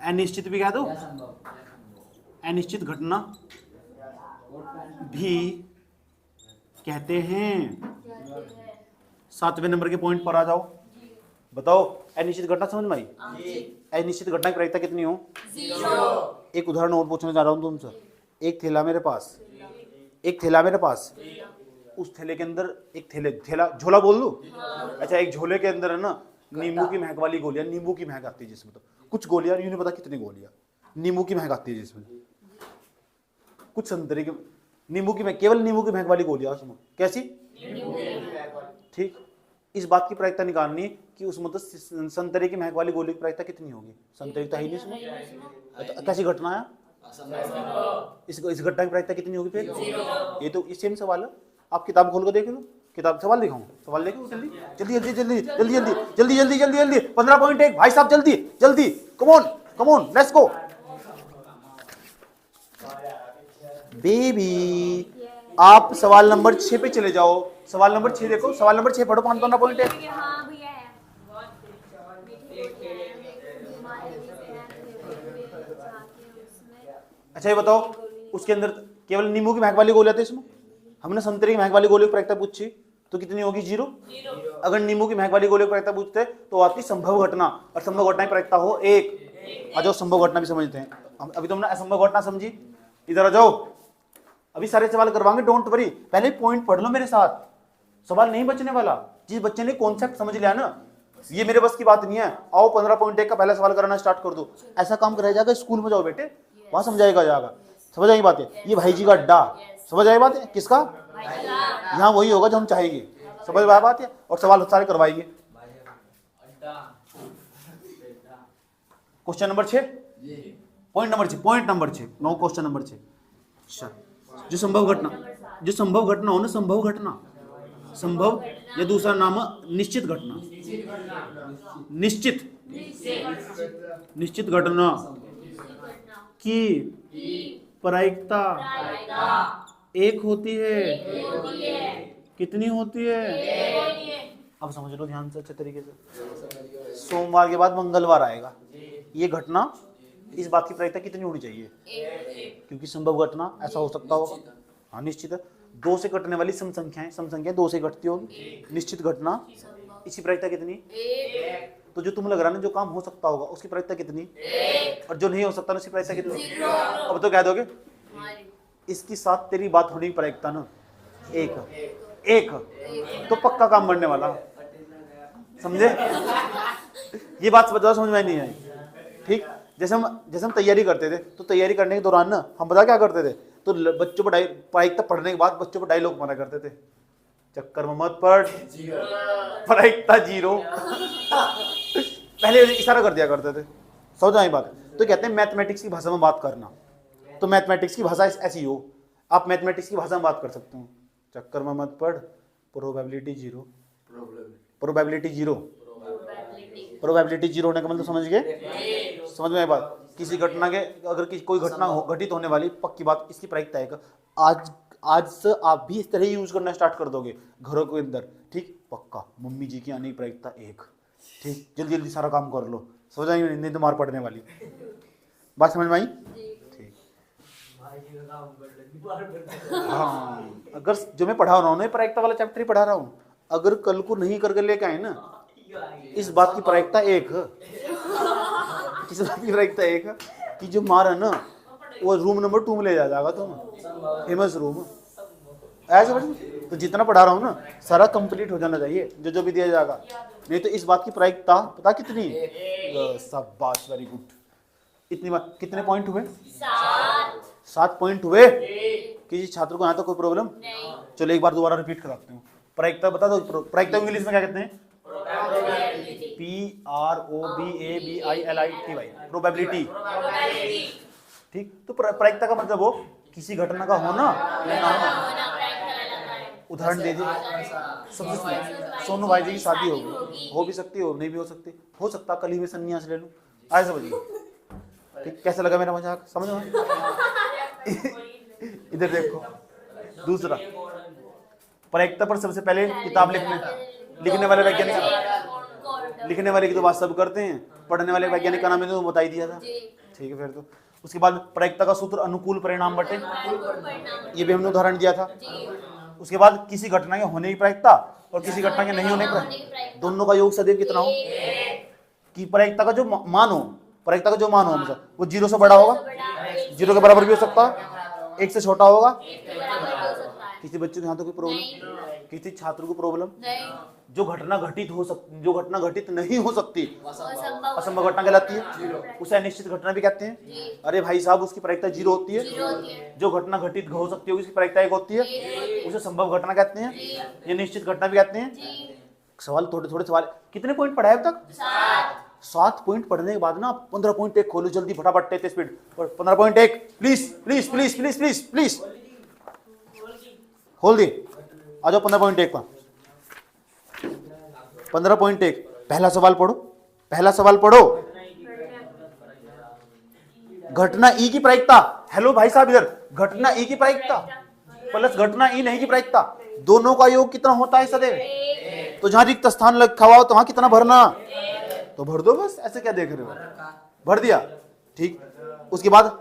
अनिश्चित भी कह दो, अनिश्चित घटना भी कहते हैं। 7वें नंबर के पॉइंट पर आ जाओ। बताओ अनिश्चित घटना समझ में आई? अनिश्चित घटना की प्रायिकता कितनी हो? 0। एक उदाहरण और पूछने जा रहा हूं तुमसे। एक थैला मेरे पास, उस थैले के अंदर एक थैला झोला बोल दो। अच्छा, एक झोले के अंदर है ना नींबू की महक वाली गोलियां, नींबू की महक आती है जिसमें, तो कुछ गोलियां, यूं नहीं पता कितनी गोलियां नींबू की महक आती है जिसमें, कुछ संतरे के नींबू की महक, केवल नींबू की महक वाली गोलियां उसमें। कैसी? ठीक। इस बात की प्रायिकता निकालनी कि उसमें तो संतरे की महक वाली गोली की प्रायिकता कितनी होगी? संतरे तो ही नहीं उसमें। कैसी घटना है? इस घटना की प्रायिकता कितनी होगी? फिर ये तो सेम सवाल है। आप किताब खोल कर देख लो, किताब सवाल दिखाऊं, सवाल देखो जल्दी 15.1 भाई साहब, जल्दी come on let's go baby. आप सवाल नंबर 6 पे चले जाओ। सवाल नंबर 6 देखो, सवाल नंबर 6 पढ़ो। 15.1। अच्छा ये बताओ, उसके अंदर केवल नींबू की महक वाली गोली आती है इसमें। हमने संतरे की महक वाली गोली की प्रायिकता पूछी तो कितनी होगी? 0। अगर नींबू की महक वाली गोली की प्रायिकता पूछते तो आपकी संभव घटना, और संभव घटना की प्रायिकता हो 1। आ जाओ संभव घटना भी समझते हैं। अभी तुमने असंभव घटना समझी, इधर आ जाओ। अभी सारे सवाल करवाएंगे, डोंट वरी। पहले पॉइंट पढ़ लो मेरे साथ, सवाल नहीं बचने वाला। जिस बच्चे ने कॉन्सेप्ट समझ लिया ना, ये मेरे बस की बात नहीं है। आओ 15.1 का पहला सवाल कराना स्टार्ट कर दो। ऐसा काम कराया जाएगा, स्कूल में जाओ बेटे, वहां समझाएगा जाएगा। समझ आएगी बात है? ये भाई जी का अड्डा, समझ आई बात है? किसका? यहाँ वही होगा जो हम चाहेंगे। समझ में आया बात है? और सवाल सारे करवाएंगे। Question number 6, point number 6, no question number 6। अच्छा, जो संभव घटना हो ना, संभव संभव, या दूसरा नाम निश्चित घटना। निश्चित निश्चित घटना की प्रायिकता एक होती है। कितनी होती है? अब समझ लो ध्यान से अच्छे तरीके से। सोमवार के बाद मंगलवार आएगा, ये घटना, इस बात की प्रायिकता कितनी होनी चाहिए? क्योंकि संभव घटना ऐसा हो सकता होगा। हाँ निश्चित है, दो से घटने वाली सम संख्याएं दो से घटती होगी। निश्चित घटना, इसकी प्रायिकता कितनी? तो जो तुम लग रहा है ना जो काम हो सकता होगा उसकी प्रायिकता कितनी? और जो नहीं हो सकता उसकी प्रायिकता कितनी? अब तो कह दोगे इसकी साथ तेरी बात होने की प्रायिकता ना एक तो पक्का काम बनने वाला। समझे? ये बात बताओ, समझ में नहीं आई? ठीक, जैसे हम तैयारी करते थे तो तैयारी करने के दौरान ना हम पता क्या करते थे, तो बच्चों को प्रायिकता पढ़ने के बाद बच्चों को डायलॉग मारा करते थे, चक्कर में मत पढ़, प्रायिकता 0। पहले इशारा कर दिया करते थे, समझ आई बात? तो कहते हैं मैथमेटिक्स की भाषा में बात करना, तो मैथमेटिक्स की भाषा ऐसी हो, आप मैथमेटिक्स की भाषा में बात कर सकते हो, चक्कर में मत पढ़, प्रोबेबिलिटी 0। प्रोबेबिलिटी 0 होने का मतलब समझ गए? समझ में आई बात? किसी घटना के अगर कोई घटना घटित होने वाली, पक्की बात, इसकी प्रायिकता है। आज से आप भी इस तरह यूज करना स्टार्ट कर दोगे घरों के अंदर, ठीक? पक्का मम्मी जी की आने की प्रायिकता 1। ठीक, जल्दी जल्दी सारा काम कर लो, समझ आई? नहीं तो मार पड़ने वाली। बात समझ में आई? ठीक। हाँ, अगर जो मैं पढ़ा रहा हूँ प्रायिकता वाला चैप्टर ही पढ़ा रहा हूँ, अगर कल को नहीं करके लेके आए ना, इस बात की प्रायिकता 1 है। किस बात की प्रायिकता 1 है? कि जो मार है ना वो रूम नंबर 2 में ले जाएगा तुम, फेमस रूम ऐसे। तो जितना पढ़ा रहा हूँ ना सारा कंप्लीट हो जाना चाहिए, जो भी दिया जाएगा, नहीं तो इस बात की प्रायिकता पता कितनी? शाबाश, वेरी गुड। इतनी बात, कितने पॉइंट हुए? 7 पॉइंट हुए। किसी छात्र को यहाँ तो कोई प्रॉब्लम? चलो एक बार दोबारा रिपीट कराते हूँ। प्रायिकता बता दो, प्रायिकता इंग्लिश में क्या कहते हैं? PROBABILITY, probability. ठीक, तो प्रायिकता का मतलब हो किसी घटना का होना या ना होना। उदाहरण दे दीजिए, सोनू भाई जी की शादी होगी, हो भी सकती हो, नहीं भी हो सकती, हो सकता कल ही में संन्यास ले लूं, आए समझिए। ठीक, कैसा लगा मेरा मजाक? समझ में? इधर देखो, दूसरा प्रायिकता पर सबसे पहले किताब लिखने वाले वैज्ञानिक, लिखने वाले की तो बात सब करते हैं, पढ़ने वाले वैज्ञानिक का नाम मैंने तो बता ही दिया था। ठीक है, फिर तो उसके बाद प्रायिकता का सूत्र अनुकूल परिणाम बटे, ये भी हमने उदाहरण दिया था। उसके बाद किसी घटना के होने की प्रायिकता और किसी घटना के नहीं होने की प्रायिकता, दोनों का योग सदैव कितना हो? कि प्रायिकता का जो मान हो, प्रायिकता का जो मान हो मतलब वो 0 से बड़ा होगा, 0 के बराबर भी हो सकता है, 1 से छोटा होगा। किसी बच्चे के यहाँ तो कोई प्रॉब्लम? किसी छात्र को प्रॉब्लम? जो घटना घटित हो सकती, जो घटना घटित नहीं हो सकती, असंभव घटना कहलाती है, उसे अनिश्चित घटना भी कहते हैं। अरे भाई साहब, उसकी प्रायिकता 0 होती है। जो घटना घटित हो सकती है उसकी प्रायिकता 1 होती है, उसे संभव घटना कहते हैं, ये निश्चित घटना भी कहते हैं। सवाल थोड़े सवाल, कितने पॉइंट पढ़ा है अब तक? 7 पॉइंट पढ़ने के बाद ना 15.1 खोलो जल्दी, फटाफट, तेज speed. 15.1 please please please please please please खोल दी, आ जाओ 15.1 पर। 15.1 पहला सवाल पढ़ो, पहला सवाल पढ़ो। घटना ई की प्रायिकता, हेलो भाई साहब इधर, घटना ई की प्रायिकता प्लस घटना ई नहीं की प्रायिकता, दोनों का योग कितना होता है सदैव? तो जहां रिक्त स्थान रखा हुआ हो तो वहां कितना भरना? तो भर दो बस, ऐसे क्या देख रहे हो? भर दिया। ठीक, उसके बाद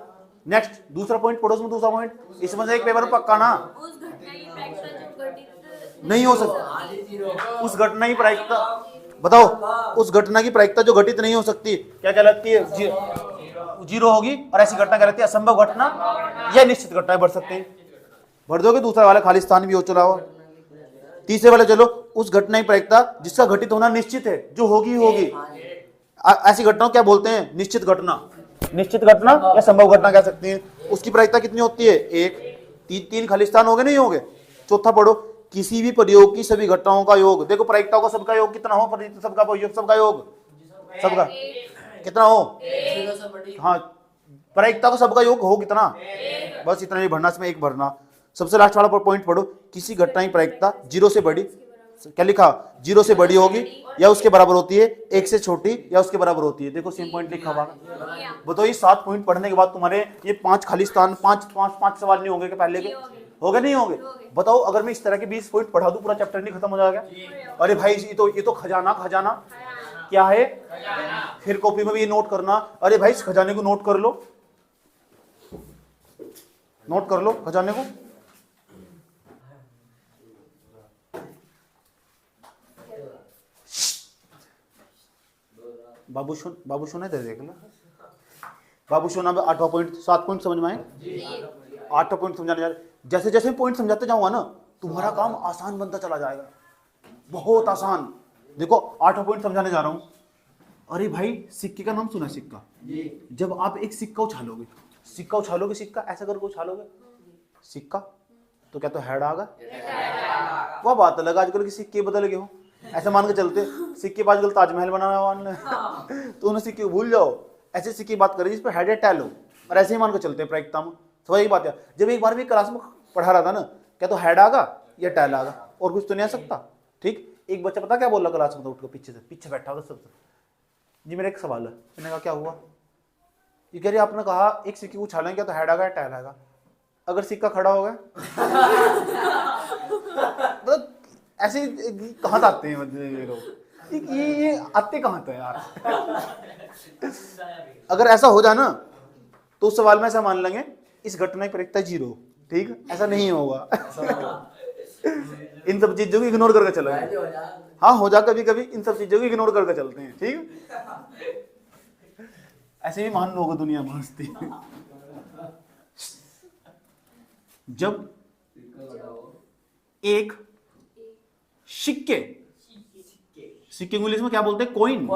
नेक्स्ट दूसरा पॉइंट पढ़ो, उसमें दूसरा पॉइंट, इसमें से एक पेपर पक्का ना नहीं हो सकता। उस घटना की प्रायिकता बताओ, उस घटना की प्रायिकता जो घटित नहीं हो सकती क्या कहलाती है? 0 होगी। और ऐसी घटना कहलाती है असंभव घटना या निश्चित घटना। भर सकते हैं, भर दोगे। दूसरा वाला खाली स्थान भी हो चला हुआ। तीसरे वाले चलो, उस घटना की प्रायिकता जिसका घटित होना निश्चित है, जो होगी होगी। ऐसी घटना क्या बोलते हैं? निश्चित घटना। निश्चित घटना या संभव घटना कह सकते हैं। उसकी प्रायिकता कितनी होती है? 1। 3 खाली स्थान हो गए, नहीं हो गए? चौथा पढ़ो, किसी भी प्रयोग की सभी घटनाओं का योग। देखो प्रायिकताओं का सबका योग कितना हो? सबका योग सबका कितना हो? हाँ, प्रायिकता का सबका योग हो कितना? बस इतना ही भरना, इसमें 1 भरना। सबसे लास्ट वाला पॉइंट पढ़ो, किसी घटना की प्रायिकता 0 से बड़ी क्या लिखा, 0 से बड़ी होगी या उसके बराबर होती है, 1 से छोटी या उसके बराबर होती है। देखो सेम पॉइंट लिखा हुआ। बताओ ये 7 पॉइंट पढ़ने के बाद तुम्हारे ये 5 खाली स्थान, 5 सवाल नहीं होंगे कि पहले के होगे, नहीं होंगे? बताओ अगर मैं इस तरह के 20 पॉइंट पढ़ा दूं, पूरा चैप्टर नहीं खत्म हो जाएगा? अरे भाई ये तो खजाना क्या है? फिर कॉपी में भी ये नोट करना, अरे भाई इस खजाने को नोट कर लो, खजाने को। बाबू सुने दे देख लो। बाबू सुना 8वां पॉइंट, 7 पॉइंट समझ में आए? 8वां पॉइंट समझाने जा रहे। जैसे जैसे पॉइंट समझाते जाऊंगा ना, तुम्हारा काम आसान बनता चला जाएगा, बहुत आसान। देखो 8वां पॉइंट समझाने जा रहा हूं। अरे भाई सिक्के का नाम सुना, सिक्का। जब आप एक सिक्का उछालोगे, सिक्का ऐसा करके उछालोगे, सिक्का तो क्या तो हेड आगा? वह बात अलग, आजकल के सिक्के बदल गए हो। ऐसे मान के चलते सिक्के पर आजकल ताजमहल बनाया हुआ तो उन्हें सिक्के भूल जाओ, ऐसे सिक्के बात करें जिस पर हेड या टैल हो, और ऐसे ही मान के चलते हैं प्रायिकता में। तो वही बात है, जब एक बार भी क्लास में पढ़ा रहा था ना, क्या तो हेड आगा या टैल आगा, और कुछ तो नहीं आ सकता। ठीक, एक बच्चा पता क्या बोल रहा क्लास में, तो उठ कर पीछे बैठा था सब। जी मेरा एक सवाल है। मैंने कहा क्या हुआ? ये कह रही आपने कहा एक सिक्के को उछालेंगे, क्या तो हेड आगा या टैल आगा? अगर सिक्का खड़ा हो गया मतलब ऐसे कहाँ से आते हैं ये लोग, ये आते कहाँ थे यार? अगर ऐसा हो जाए ना तो उस सवाल में ऐसा मान लेंगे इस घटना की प्रायिकता 0। ठीक, ऐसा नहीं होगा। इन सब चीजों को इग्नोर करके चलेंगे। हाँ हो जा, कभी कभी इन सब चीजों को इग्नोर करके चलते हैं। ठीक, ऐसे भी महान लोग दुनिया में हंसती। जब एक सिक्के इंग्लिश में क्या बोलते हैं? कॉइन।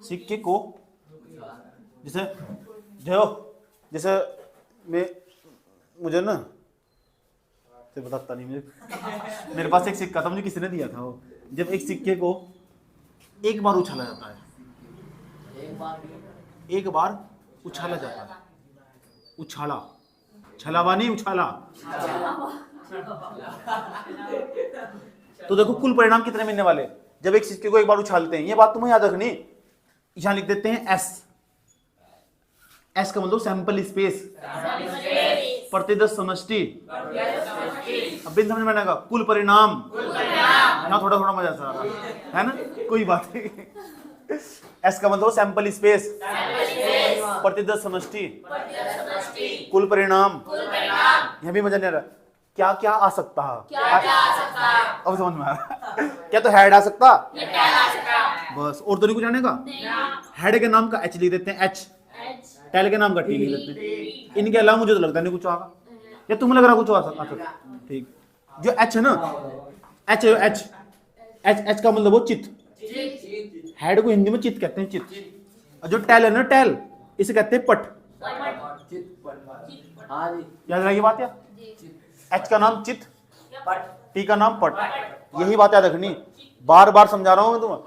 सिक्के को जैसे मुझे ना तो बताता नहीं, मेरे पास एक सिक्का था, मुझे किसी ने दिया था वो। जब एक सिक्के को एक बार उछाला जाता है, एक बार उछाला जाता है, छलावा नहीं, उछाला। तो देखो कुल परिणाम कितने मिलने वाले जब एक सिक्के को एक बार उछालते हैं। ये बात तुम्हें याद रखनी। यहां लिख देते हैं एस का मतलब सैंपल स्पेस, प्रतिदर्श समष्टि। अब बिन समझ में आएगा कुल परिणाम। यहाँ थोड़ा मजा आ रहा है ना, कोई बात नहीं। एस का मतलब सैंपल स्पेस, प्रतिदर्श समष्टि, कुल परिणाम। यह भी मजा नहीं आ रहा। क्या क्या आ सकता है? अब समझ में आ रहा। क्या तो हेड आ सकता, बस, और तो नहीं कुछ आने का। हेड के नाम का एच लिख देते हैं, एच। टैल के नाम का टी लिख देते हैं। इनके अलावा मुझे तो लगता नहीं कुछ आगा, या तुम्हें लग रहा कुछ आ सकता? ठीक, जो एच है ना, एच का मतलब वो चित। हेड को हिंदी में चित कहते हैं, चित। और जो टैल है ना, टैल इसे कहते हैं पट। याद रखिए बात यार, एच का नाम चित, टी का नाम पट। यही बात याद रखनी, बार बार समझा रहा हूं मैं तुम्हें।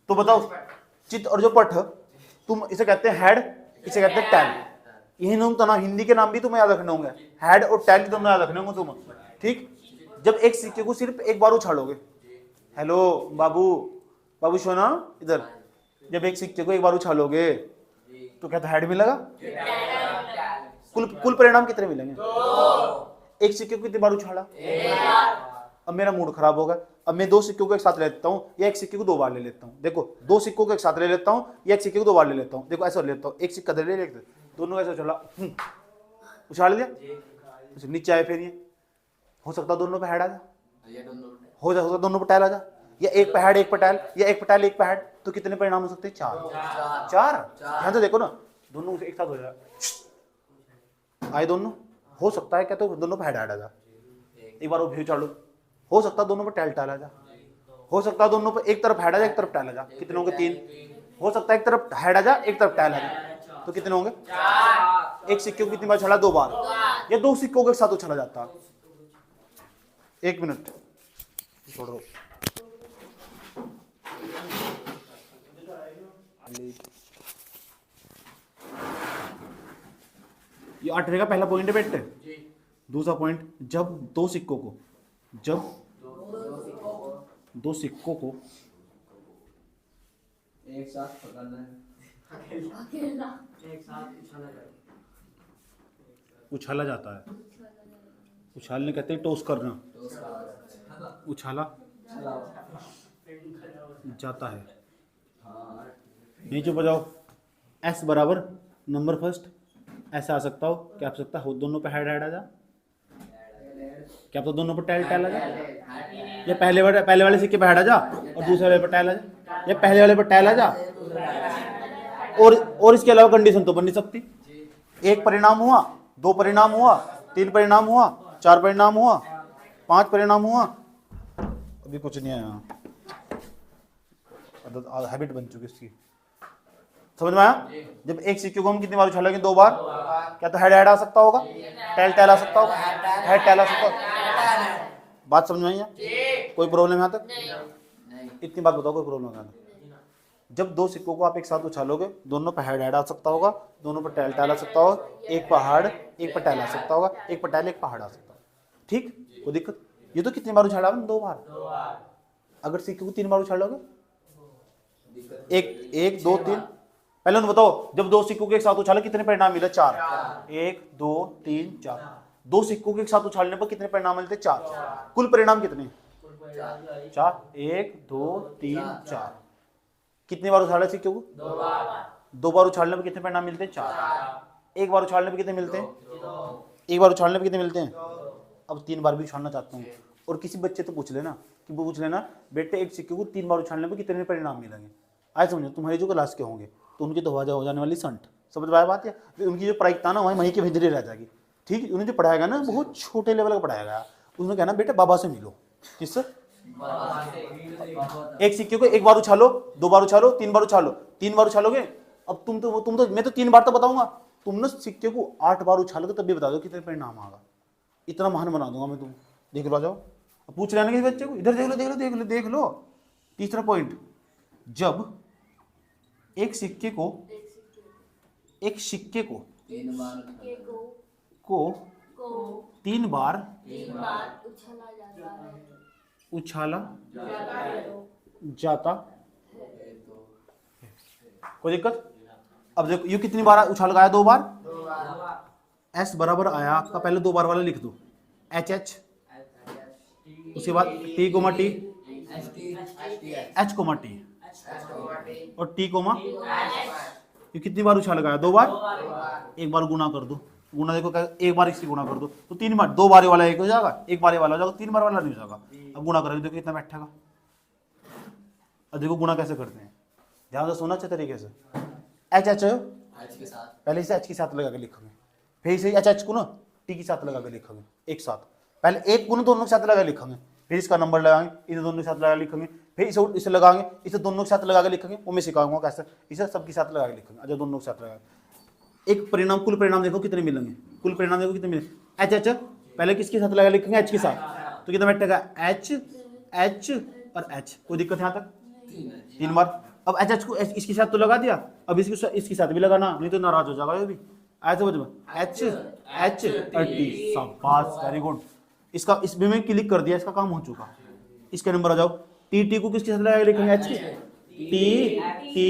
तो बताओ चित और जो पट, तुम इसे कहते हैं हेड, इसे कहते हैं टैल। यही नाम तो ना, हिंदी के नाम भी तुम्हें याद रखने होंगे, हेड और टैल दोनों याद रखने होंगे तुम्हें। ठीक, जब एक सिक्के को सिर्फ एक बार उछालोगे, हेलो बाबू सोना इधर, जब एक सिक्के को एक बार उछालोगे तो क्या तो हेड मिलेगा? कुल परिणाम कितने मिलेंगे? एक सिक्के को कितनी बार उछाला? अब मेरा मूड खराब होगा, अब मैं 2 सिक्कों को एक साथ ले लेता हूँ या एक सिक्के को 2 बार ले लेता हूँ। देखो 2 सिक्कों को एक साथ ले लेता हूँ या एक सिक्के को 2 बार ले लेता हूँ। देखो ऐसा लेता हूँ, एक सिक्का दे ले, दोनों ऐसा उछाल दिया, नीचे आए। फिर ये हो सकता दोनों पे हेड आ जा, हो सकता दोनों पे टैल आ जा, या एक पे हेड एक पे टैल, या एक पे टैल एक पे हेड। तो कितने परिणाम हो सकते हैं? 4। ध्यान से देखो ना, दोनों एक साथ हो जाए, आए दोनों। हो सकता है क्या तो दोनों पे हेड आ जा, एक बार वो व्यू चालू। हो सकता है दोनों पे टैल आ जा, हो सकता है दोनों पे एक तरफ हेड आ जा एक तरफ टैल आ जा। कितने होंगे? 3। हो सकता है एक तरफ हेड आ जा एक तरफ टैल आ जा, तो कितने होंगे? 4। एक सिक्के को कितनी बार उछाला? 2 बार, या 2 सिक्कों के साथ उछाला जाता। 1 मिनट छोड़ दो। ये 8वें का पहला पॉइंट है बेटे। दूसरा पॉइंट, जब 2 सिक्कों को दो सिक्कों को एक साथ पकड़ना है, एक साथ उछाला जाता है। उछालने कहते हैं टॉस करना, उछाला जाता है। नीचे बजाओ, एस बराबर नंबर फर्स्ट ऐसा आ सकता हो, क्या आ सकता हो, दोनों पे हेड आ जा, क्या तो दोनों पे टैल टैल आ जा, या पहले वाले सिक्के पे हेड आ जा और दूसरे वाले पे टैल आ जा, या पहले वाले पे टैल आ जा। और इसके अलावा कंडीशन तो बन नहीं सकती। एक परिणाम हुआ, दो परिणाम हुआ, तीन परिणाम हुआ, चार परिणाम हुआ, पांच परिणाम हुआ, अभी कुछ नहीं आया। हैबिट बन चुकी इसकी, समझ में आया? जब एक सिक्के को हम कितनी बार उछालेंगे? दो बार। क्या तो हेड आ सकता होगा, टैल टैल आ सकता होगा, हेड टैल आ सकता होगा। बात समझ में आई है? कोई प्रॉब्लम यहाँ तक? इतनी बात बताओ, कोई प्रॉब्लम है? जब दो सिक्कों को आप एक साथ उछालोगे, दोनों पर हेड आ सकता होगा, दोनों पर टैल टैल आ सकता होगा, एक पहाड़ एक पर टैल आ सकता होगा, एक पर टैल एक पहाड़ आ सकता होगा। ठीक, कोई दिक्कत? ये तो कितनी बार उछाला? दो बार। अगर सिक्के को तीन बार उछालोगे, एक दो तीन, पहले उन्हें बताओ, जब दो सिक्कों के एक साथ उछाले कितने परिणाम मिले? चार। एक दो तीन चार। दो सिक्कों के एक साथ उछालने पर कितने परिणाम मिलते? चार। कुल परिणाम कितने? चार। एक दो तीन चार। कितनी बार उछाले सिक्के को? दो बार उछालने पर कितने परिणाम मिलते हैं? चार। एक बार उछालने पर कितने मिलते हैं? एक बार उछालने पर कितने मिलते हैं? अब तीन बार भी उछालना चाहता हूँ, और किसी बच्चे तो पूछ लेना कि वो पूछ लेना, बेटे एक सिक्के को तीन बार उछालने पर कितने परिणाम मिलेंगे? आए समझो, तुम्हारे जो क्लास के होंगे तो उनकी तो हो जाने वाली संट, समझ में आया बात? है उनकी जो प्रायिकता ना वहीं के भीतर रह जाएगी। ठीक, उन्हें जो पढ़ाएगा ना बहुत छोटे लेवल का पढ़ाएगा, उसने कहना बेटा बाबा से मिलो। किससे? एक सिक्के को एक बार उछालो, दो बार उछालो, तीन बार उछालो, तीन बार उछालोगे। अब तुम तो मैं तो तीन बार तो बताऊंगा, तुम ना सिक्के को 8 बार उछालोगे तब भी बता दो कितने परिणाम आएगा। इतना महान बना दूंगा मैं, तुम देख लो, आ जाओ। अब पूछ लेना किसी बच्चे को, इधर देख लो देख लो देख लो देख लो। तीसरा पॉइंट, जब एक सिक्के को तीन बार उछाला जाता, कोई दिक्कत? अब देखो ये कितनी बार उछाल गया? दो बार। एस बराबर आया आपका, पहले दो बार वाला लिख दो, एच एच, उसके बाद T comma T, H comma T, और टी कोमा। ये कितनी बार उछाल गया? दो बार। एक बार गुना कर दो, गुना देखो एक बार इसकी गुना कर दो तो तीन बार, दो बार वाला एक हो जाएगा, एक बार वाला हो जाएगा, तीन बार वाला नहीं हो जाएगा। अब गुना करोगे देखो कितना बैठेगा। अब देखो गुना कैसे करते हैं, ध्यान से सुना अच्छे तरीके से। एच एच पहले इसे एच के साथ लगा के लिखोगे, फिर इसे एच एच को ना टी के साथ लगा के लिखोगे एक साथ। पहले एक को ना दोनों के साथ लगा लिखेंगे, फिर इसका नंबर लगाएंगे, इसे दोनों के साथ लगा लिखेंगे, फिर इसे लगाएंगे, इसे दोनों के साथ लगा के लिखेंगे। वो मैं सिखाऊंगा कैसे, इसे सबके साथ लगा के लिखेंगे। अच्छा, दोनों के साथ लगा, एक परिणाम, कुल परिणाम देखो कितने मिलेंगे, कुल परिणाम देखो कितने मिलेंगे। एच एच पहले किसके साथ लगा लिखेंगे? एच के साथ, तो कितना बैठेगा? एच एच और एच। कोई दिक्कत यहाँ तक? तीन बार। अब एच एच को इसके साथ तो लगा दिया, अब इसके साथ भी लगाना, नहीं तो नाराज हो जाएगा ये भी। आया समझ में? एच एच और टी, शाबाश, वेरी गुड। इसका इसमें मैं क्लिक कर दिया, इसका काम हो चुका। इसके नंबर आ जाओ। टी टी को किसके साथ लगा लिखेंगे? एच के, टी टी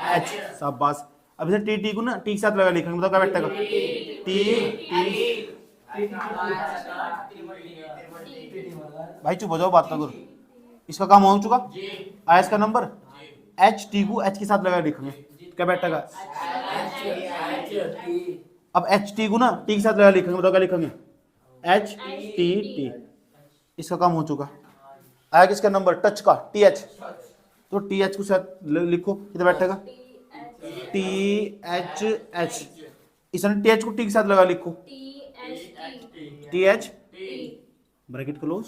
एच, शाबाश। अब इसे टी टी को ना टी के साथ लगा लिखेंगे, बताओ क्या बैठेगा? T T. भाई चुप हो जाओ, बात ना करो। इसका काम हो चुका। आया इसका नंबर। एच टी को एच के साथ लगा लिखेंगे, क्या बैठेगा? अब एच टी को ना टी के साथ लगा लिखेंगे, बताओ क्या लिखेंगे? H T T. इसका काम हो चुका। आया किसका नंबर? टच का, टी एच। तो टी एच को साथ लिखो, कितना बैठेगा? T H H. इसने टी एच को टी के साथ लगा लिखो, टी एच, ब्रैकेट क्लोज।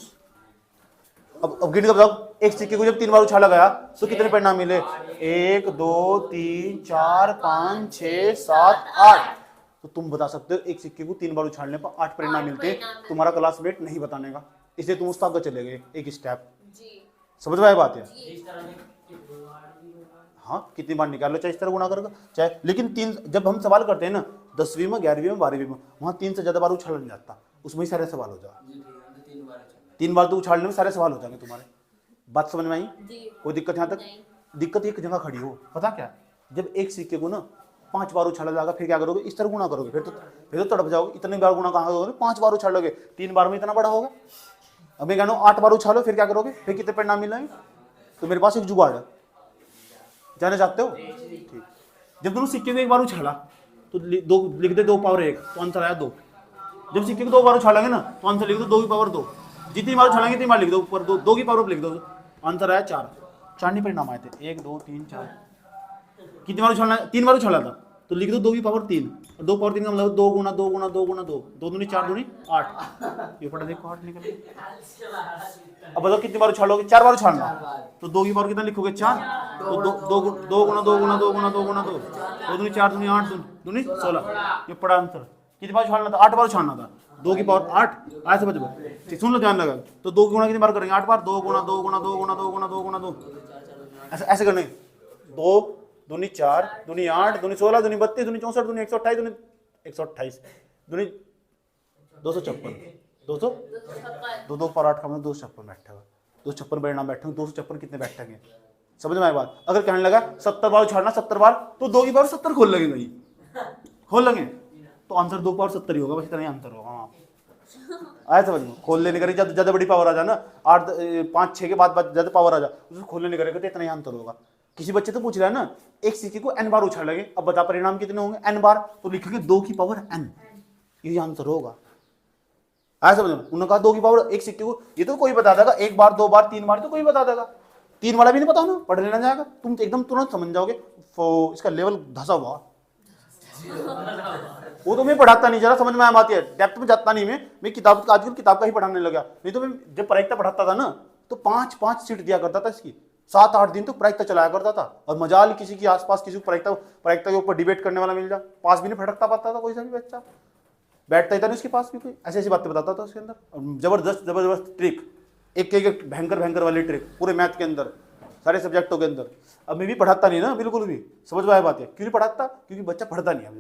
अब गिन के बताओ, एक सिक्के को जब तीन बार उछाला गया तो कितने परिणाम मिले? 1 2 3 4 5 6 7 8। तो तुम बता सकते हो एक सिक्के को तीन बार उछालने पर 8 परिणाम मिलते हैं। तुम्हारा क्लासमेट नहीं बताने का, इसलिए तुम उस आगे चले गए एक स्टेप। समझ में आई बात है? हाँ, कितनी बार निकाल लो, चाहे इस तरह गुणा करोगे चाहे, लेकिन तीन, जब हम सवाल करते हैं ना 10वीं में 11वीं में 12वीं में, वहाँ 3 से ज्यादा बार उछाला नहीं जाता, उसमें ही सारे सवाल हो जाए। तीन बार तो उछालने में सारे सवाल हो जाएंगे तुम्हारे। बात समझ में आई? जी। कोई दिक्कत यहाँ तक? दिक्कत एक जगह खड़ी हो, पता क्या? जब एक सिक्के को ना 5 बार उछाला जाएगा, फिर क्या करोगे? इस तरह गुना करोगे, फिर तो तड़प जाओगे। इतने बार गुना कहाँ करोगे? 5 बार उछालोगे, 3 बार में इतना बड़ा होगा। अब मैं कह रहा हूँ 8 बार उछालो, फिर क्या करोगे? फिर कितने परिणाम मिलेंगे? तो मेरे पास एक जुगाड़ है, जाना चाहते हो? ठीक। जब तुम सिक्के को एक बार उछाला तो दो लिख दे, 2 पावर 1, तो आंसर आया 2। जब सिक्के को 2 बार उछालेंगे ना तो आंसर लिख दो 2 की पावर 2। जितनी बार उछालेंगे इतनी बार लिख दो, ऊपर 2 की पावर लिख दो, आंसर आया 4। 4 नहीं परिणाम आए थे, 1 2 3 4। कितनी बार उछालना? 3 बार उछाला था तो लिख दो 2 की पावर 3। और 2 पावर 3 का मतलब 2 गुना 2 गुना 2 गुना 2, 2 दूनी 4 दूनी 8। ये पढ़ा देखो 8 निकल गया। अब बताओ कितनी बार उछालोगे? 4 बार उछालना, तो 2 की पावर कितना लिखोगे? 4। तो 2 गुना 2 गुना 2 गुना 2 गुना 2, 2 दूनी 4 दूनी 8 दूनी 16। ये पड़ा आंसर। कितनी बार उछालना था? 8 बार उछालना था, 2 की पावर 8। आया समझ में? ठीक, सुन लो ध्यान लगा। तो 2 गुना कितनी बार करेंगे? 8 बार। 2 गुना 2 गुना 2 गुना 2 गुना 2 गुना 2, ऐसे ऐसे करने। 2 दूनी 4 दूनी 8 दूनी 16 दूनी 32 दूनी 64 दूनी 128 दूनी 128 दूनी 256 2 2 पर 8 का मतलब 256 बैठेगा। 256 परिणाम बैठेंगे। 256 कितने बैठेंगे? समझ में आई बात? अगर कहने लगा 70 बार उछालना 70 बार, तो 2 की पावर 70 खोल लेंगे, नहीं खोल लेंगे तो आंसर 2 पावर 70 ही होगा, बस इतना ही आंसर होगा। हाँ आया समझ में? खोलने नहीं करेगा, ज्यादा बड़ी पावर आ जाना 8 5 6 के बाद ज्यादा पावर आ जा, उसको खोलने नहीं करेगा तो इतना ही आंसर होगा। किसी बच्चे तो पूछ रहा है ना, एक सिक्के को n बार उछालेंगे, अब बता परिणाम कितने होंगे? n बार, तो लिखेंगे 2 की पावर n, ये आंसर होगा। आया समझ में? उन्होंने कहा 2 की पावर एक सिक्के को, ये तो कोई बता देगा, 1 बार 2 बार 3 बार तो कोई बता देगा। 3 वाला भी नहीं पता ना, पढ़ लेना जाएगा, तुम एकदम तुरंत समझ जाओगे। इसका लेवल धसा हुआ। वो तो मैं पढ़ाता नहीं, जरा समझ में आती है, डेप्थ में जाता नहीं। मैं किताब आजकल किताब का ही पढ़ाने लगा। नहीं तो मैं जब प्रायिकता पढ़ाता था ना तो 5-5 सीट दिया करता था इसकी, 7-8 दिन तो प्रायिकता चलाया करता था। और मजाल किसी की आसपास किसी को प्रायिकता के ऊपर डिबेट करने वाला मिल जाए, पास भी नहीं फटकता पाता था कोई सा भी बच्चा, बैठता ही था नहीं उसके पास भी कोई, ऐसी ऐसी बातें बताता था उसके अंदर। जबरदस्त ट्रिक, एक भयंकर वाली ट्रिक पूरे मैथ के अंदर, सारे सब्जेक्टों के अंदर। अब मैं भी पढ़ाता नहीं ना, बिल्कुल भी। समझ में आया बात है? क्यों नहीं पढ़ाता? क्योंकि बच्चा पढ़ता नहीं है।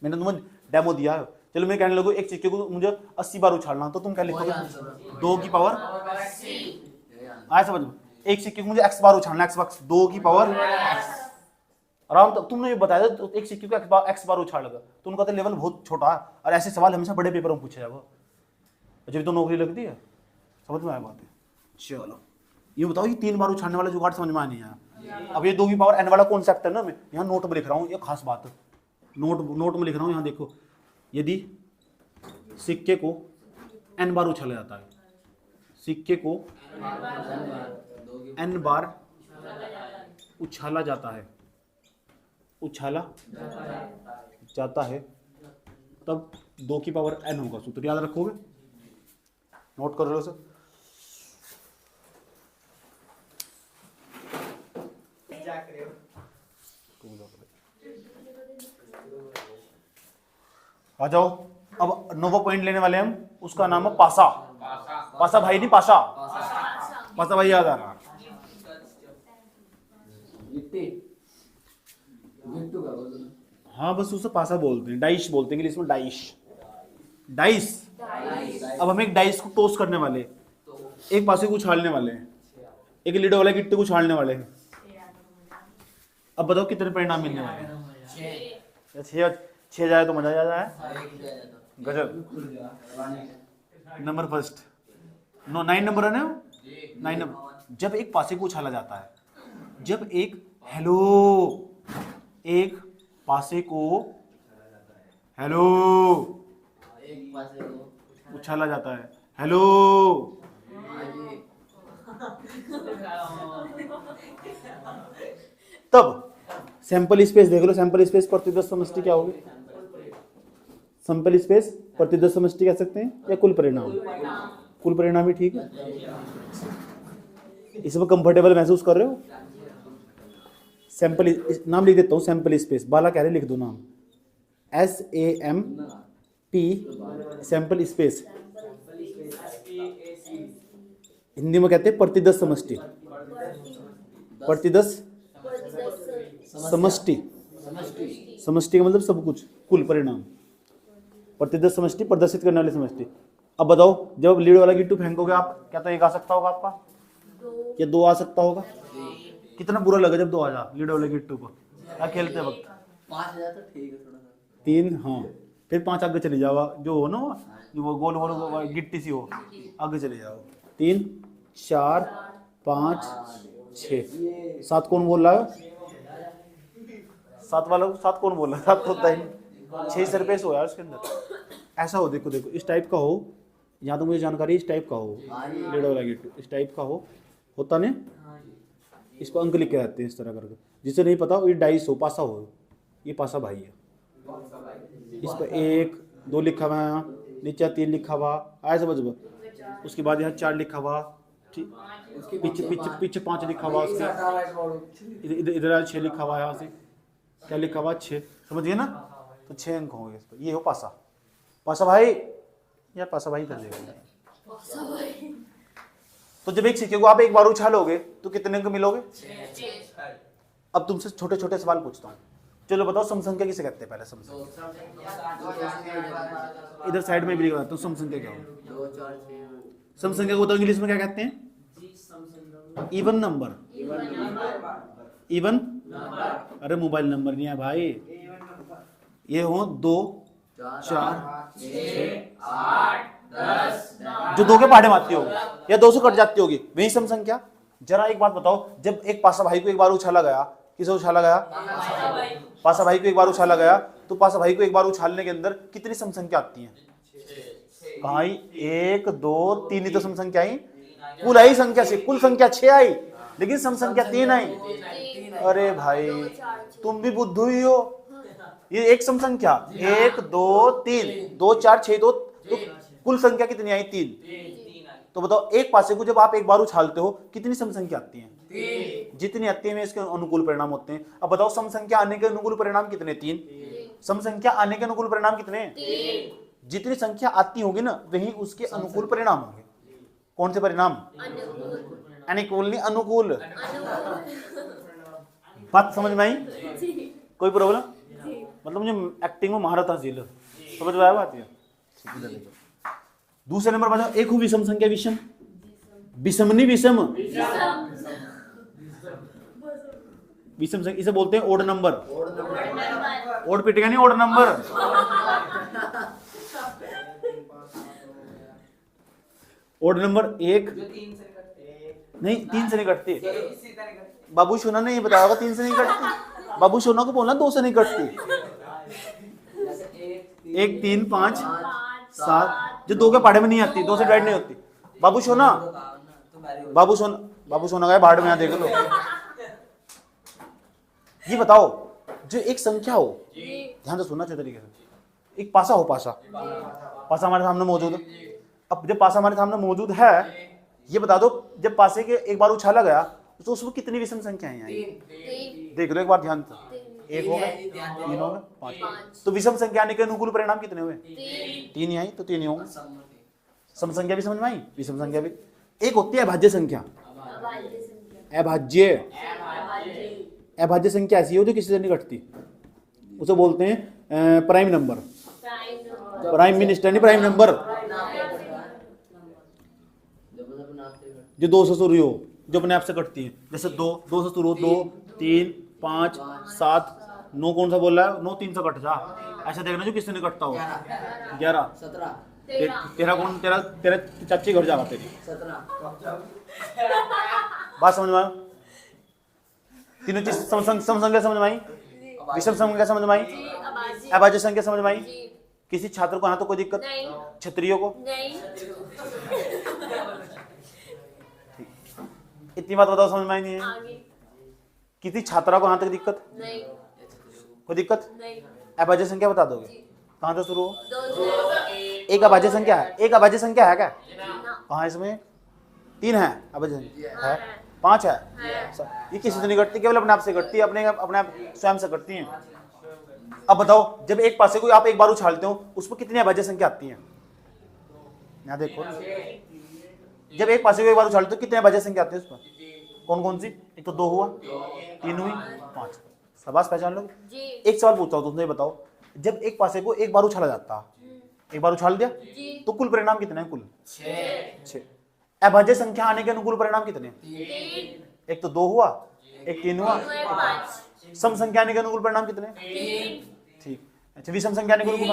मैंने तुम्हें डेमो दिया है। चलो मैं कहने लगूँ एक सिक्के को मुझे 80 बार उछालना, तो तुम क्या लिखोगे? 2 की पावर 80। आया समझ में? एक सिक्के को मुझे x बार उछालना, x 2 की पावर x। आराम। तक तुमने ये बताया तो एक सिक्के को x बार उछालेगा, तो उनका तो लेवल बहुत छोटा है। और ऐसे सवाल हमेशा बड़े पेपर में पूछे जाएगा, जब तो नौकरी लगती है। समझ में आया बात है? चलो ये बताओ, ये 3 बार उछालने वाला जुगाड़ समझ में आ नहीं आया। अब ये 2 की पावर n वाला कॉन्सेप्ट है ना, मैं यहाँ नोट में लिख रहा हूँ, ये खास बात है। नोट में लिख रहा हूँ, यहाँ देखो। यदि सिक्के को n बार उछाला जाता है, सिक्के को n बार उछाला जाता है, तब 2 की पावर n होगा। सूत्र याद रखोगे? नोट कर रहे हो सर? आ जाओ। अब नोवा पॉइंट लेने वाले हम, उसका नाम है पासा। पासा भाई नहीं, पासा भाई याद आ रहा। हाँ बस उसे पासा बोलते हैं, डाइस बोलते हैं इंग्लिश में, डाइस। अब हम एक डाइस को टॉस करने वाले, एक पासे को उछालने वाले हैं, एक लीडर वाला गिट्टी को उछालने वाले हैं। अब बताओ कितने परिणाम मिलने वाले हैं? 6 जाए तो मजा आ जाए। गजब। नंबर फर्स्ट 9 नंबर है ना, 9 नंबर। जब एक पासे को उछाला जाता है, जब एक पासे को उछाला जाता है, तब सैंपल स्पेस देख लो। सैंपल स्पेस प्रतिदर्श समष्टि क्या होगी? सैंपल स्पेस प्रतिदर्श समष्टि कह सकते हैं, या कुल परिणाम ही ठीक है। इसमें कंफर्टेबल महसूस कर रहे हो? सैंपल नाम लिख देता हूँ, सैंपल स्पेस। बाला कह रहे लिख दो नाम, SAMP सैंपल स्पेस। हिंदी में कहते हैं प्रतिदर्श समष्टि। प्रतिदर्श समष्टि का मतलब सब कुछ, कुल परिणाम। प्रतिदर्श समष्टि प्रदर्शित करने वाली समष्टि। अब बताओ, जब लीड वाला गिट्टू फेंकोगे आप, क्या तो एक आ सकता होगा आपका? क्या 2 आ सकता होगा? कितना बुरा लगा जब 2 आ जा लीडो वाले गिट्टू को खेलते वक्त। 5,000 तो ठीक है थोड़ा सा। 3, हाँ फिर 5 आगे चले जाओ, जो हो ना जो वो गोल गोल गिट्टी सी हो, आगे चले जाओ। 3 4 5 6 7 कौन बोल रहा है? 7 वाला को 7 कौन बोल रहा है? 7 होता है 6 सरफेस हो यार उसके अंदर। ऐसा हो, देखो देखो इस टाइप का हो, यहाँ तो मुझे जानकारी इस टाइप का हो, लीडो वाला गिट्टू इस टाइप का हो, होता नहीं, इसको अंक लिख के रहते हैं इस तरह करके। जिसे नहीं पता ये डाइस हो, पासा हो, ये पासा भाई है। इस पर 1 2 लिखा हुआ है, नीचे 3 लिखा हुआ, आया समझ में? उसके बाद यहाँ 4 लिखा हुआ, ठीक, पीछे पीछे पीछे 5 लिखा हुआ, उसके इधर इधर 6 लिखा हुआ है, यहाँ से क्या लिखा हुआ 6, समझिए ना? तो 6 अंक होंगे इस पर। ये हो पासा, पासा भाई यार, पासा भाई कर देगा। तो जब एक सिक्के को आप एक बार उछालोगे तो कितने अंक मिलोगे? 6। अब तुमसे छोटे छोटे सवाल पूछता हूँ, चलो बताओ सम संख्या किसे कहते हैं? पहले सम संख्या इधर साइड में भी लिखा तो सम संख्या क्या हो? सम संख्या को तो इंग्लिश में क्या कहते हैं? Even number. इवन, अरे मोबाइल नंबर नहीं है भाई, ये हो 2 4 6 8 10 जो 2 के पहाड़े मारती होगी या 2 से कट जाती होगी, वही सम संख्या। जरा एक बात बताओ, जब एक पासा भाई को एक बार उछाला गया, किसे उछाला गया? पासा भाई को एक बार उछाला गया, तो पासा भाई को एक बार उछालने के अंदर कितनी सम संख्या आती है? कहाँ आई? 1 2 3 ही तो सम संख्या आई, कुल आई संख्या से कुल संख्या 6 आई, लेकिन सम संख्या 3 आई। अरे भाई तुम भी बुद्धू ही हो, ये एक सम संख्या 1 2 3 2 4 6 2, तो कुल संख्या कितनी आई? 3। तो बताओ एक पासे को जब आप एक बार उछालते हो कितनी सम संख्या आती है? 3। जितनी आती है इसके अनुकूल परिणाम होते हैं। अब बताओ सम संख्या आने के अनुकूल परिणाम कितने? 3। सम संख्या आने के अनुकूल परिणाम कितने? 3। जितनी संख्या आती होगी ना वही उसके अनुकूल परिणाम होंगे। कौन से परिणाम? अनुकूल नहीं, अनुकूल। बात समझ में आई? कोई प्रॉब्लम? मतलब मुझे एक्टिंग में महारत हासिल है, समझ में आया बात? ये दूसरे नंबर पर एक हो विषम संख्या। विषम, विषम नहीं विषम, विषम संख्या इसे बोलते हैं ओड नंबर। ओड पिटेगा नहीं, ओड नंबर। ओड नंबर 1 नहीं, 3 से नहीं कटती। बाबू सोना ने ये बताया होगा 3 से नहीं कटती। बाबू सोना को बोलना 2 से नहीं कटती। 1 3 5 7 जो 2 के पहाड़े में नहीं आती, 2 से डिवाइड नहीं होती। बाबू सोना, बाबू सोना गए बाढ़ में, यहाँ देख लो। ये बताओ जो एक संख्या हो, ध्यान से सुनना अच्छे तरीके से, एक पासा हो, पासा हमारे सामने मौजूद है। अब जब पासा हमारे सामने मौजूद है, ये बता दो जब पासे के एक बार उछाला गया तो उसमें कितनी विषम संख्याएं आई? 3। देख लो एक बार ध्यान से, 1 हो गया, 3 हो गया, 5। तो विषम संख्या आने के अनुकूल परिणाम कितने हुए? 3 ही आई, तो 3 ही होंगे। सम संख्या भी समझ में आई, विषम संख्या भी। एक होती है अभाज्य संख्या। अभाज्य, अभाज्य संख्या ऐसी हो जो किसी से नहीं घटती, उसे बोलते हैं प्राइम नंबर। प्राइम मिनिस्टर नहीं, प्राइम नंबर। जो 2 से शुरू हो, जो अपने आप से कटती है, जैसे 2 से शुरू हो, 2 3 5 7 9 कौन सा बोल रहा है? 9 3 से कट जा। ऐसा देखना जो किससे नहीं कटता हो। 11 17 तेरा कौन? तेरा चाची घर जावा तेरी 17। बात समझ में आई? तीनों चीज सम संख्या समझ में आई, विषम संख्या समझ में आई, अभाज्य संख्या समझ में आई। किसी छात्र को आना तो कोई दिक्कत? क्षत्रियो को नहीं। इतनी बात बताओ, समझ में आई नहीं है? किसी छात्रा को यहाँ तक दिक्कत नहीं? कोई दिक्कत नहीं। अभाज्य संख्या बता दोगे? कहाँ से शुरू हो? एक अभाज्य संख्या है, एक अभाज्य संख्या है क्या? कहाँ इसमें? 3 है अभाज्य संख्या है, 5 है। ये किसी से नहीं घटती, केवल अपने आप से घटती है, अपने आप स्वयं से घटती है। अब बताओ जब एक पासे को आप एक बार उछालते हो उस पर कितनी अभाज्य संख्या आती है? यहाँ देखो, जब एक पासे को एक बार उछालते हो कितनी अभाज्य संख्या आती है उस पर? कौन कौन सी? एक तो 2 हुआ, 3 हुई, 5। शाबाश, पहचान लो। एक सवाल पूछता हूँ तुमसे, बताओ जब एक पासे को एक बार उछाला जाता, एक बार उछाल दिया तो कुल परिणाम कितने हैं? कुल 6। अभाज्य संख्या आने के अनुकूल परिणाम कितने? एक तो 2 हुआ, एक 3 हुआ, सम संख्या आने के अनुकूल परिणाम कितने? ठीक। अच्छा विषम संख्या आने के अनुकूल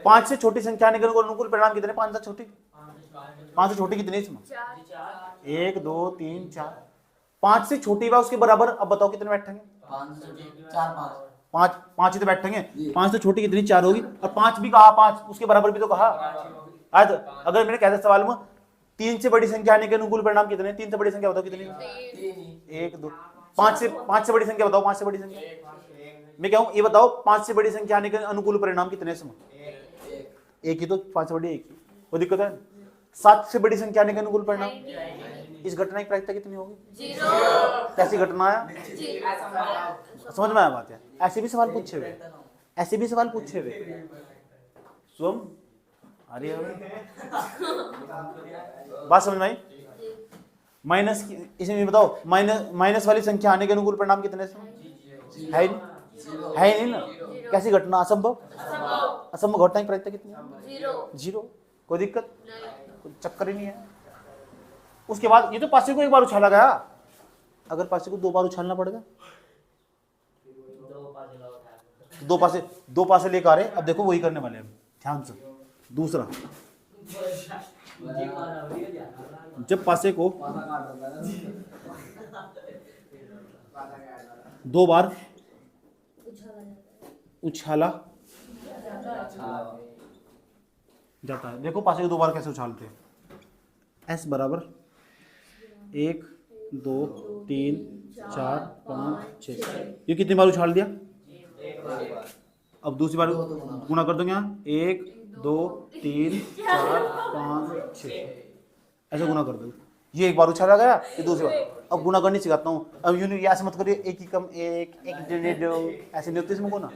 5 से छोटी संख्या आने के अनुकूल परिणाम कितने? 5 से छोटी, 5 से छोटी कितनी इसमें? 1 2 3 4। 5 से छोटी व उसके बराबर, अब बताओ कितने बैठेंगे? 5 ही तो बैठेंगे। 5 से छोटी कितनी? 4 होगी। और 5 भी कहा, 5 उसके बराबर भी तो कहा। आज अगर मैंने कहते सवाल में 3 से बड़ी संख्या आने के अनुकूल परिणाम कितने? 3 से बड़ी संख्या बताओ कितनी? 1 2। 5 से बड़ी संख्या बताओ, 5 से बड़ी संख्या। मैं कहूँ ये बताओ 5 से बड़ी संख्या आने के अनुकूल परिणाम कितने इसमें? एक ही तो, 5 से बड़ी एक ही, वो दिक्कत है। 7 से बड़ी संख्या आने के अनुकूल परिणाम, इस घटना की प्रायिकता कितनी होगी? 0। कैसी घटना है? समझ में आया बात है? ऐसे भी सवाल पूछे हुए, ऐसे भी सवाल पूछे हुए। सुम अरे बात समझ में आई? माइनस, इसमें बताओ माइनस वाली संख्या आने के अनुकूल परिणाम कितने है ही नहीं ना। कैसी घटना? असंभव, असंभव घटना की प्रायिकता कितनी है? 0। कोई दिक्कत, कोई चक्कर ही नहीं है। उसके बाद ये तो पासे को एक बार उछाला गया, अगर पासे को 2 बार उछालना पड़ेगा, 2 पासे लेकर आ रहे। अब देखो वही करने वाले हैं, ध्यान से। दूसरा, जब पासे को 2 बार उछाला जाता है, देखो पासे को 2 बार कैसे उछालते हैं। S बराबर 1 2 3 4 5 6, ये कितनी बार उछाल दिया? अब दूसरी बार गुना कर दूंगा, 1 2 3 4 5 6, ऐसे गुना कर दो। ये एक बार उछाला गया, ये दूसरी बार। अब गुना करनी सिखाता हूँ। अब यूं नहीं, ऐसे मत करिए, 1 ही कम 1 1 2, ऐसे नहीं होते इसमें गुना।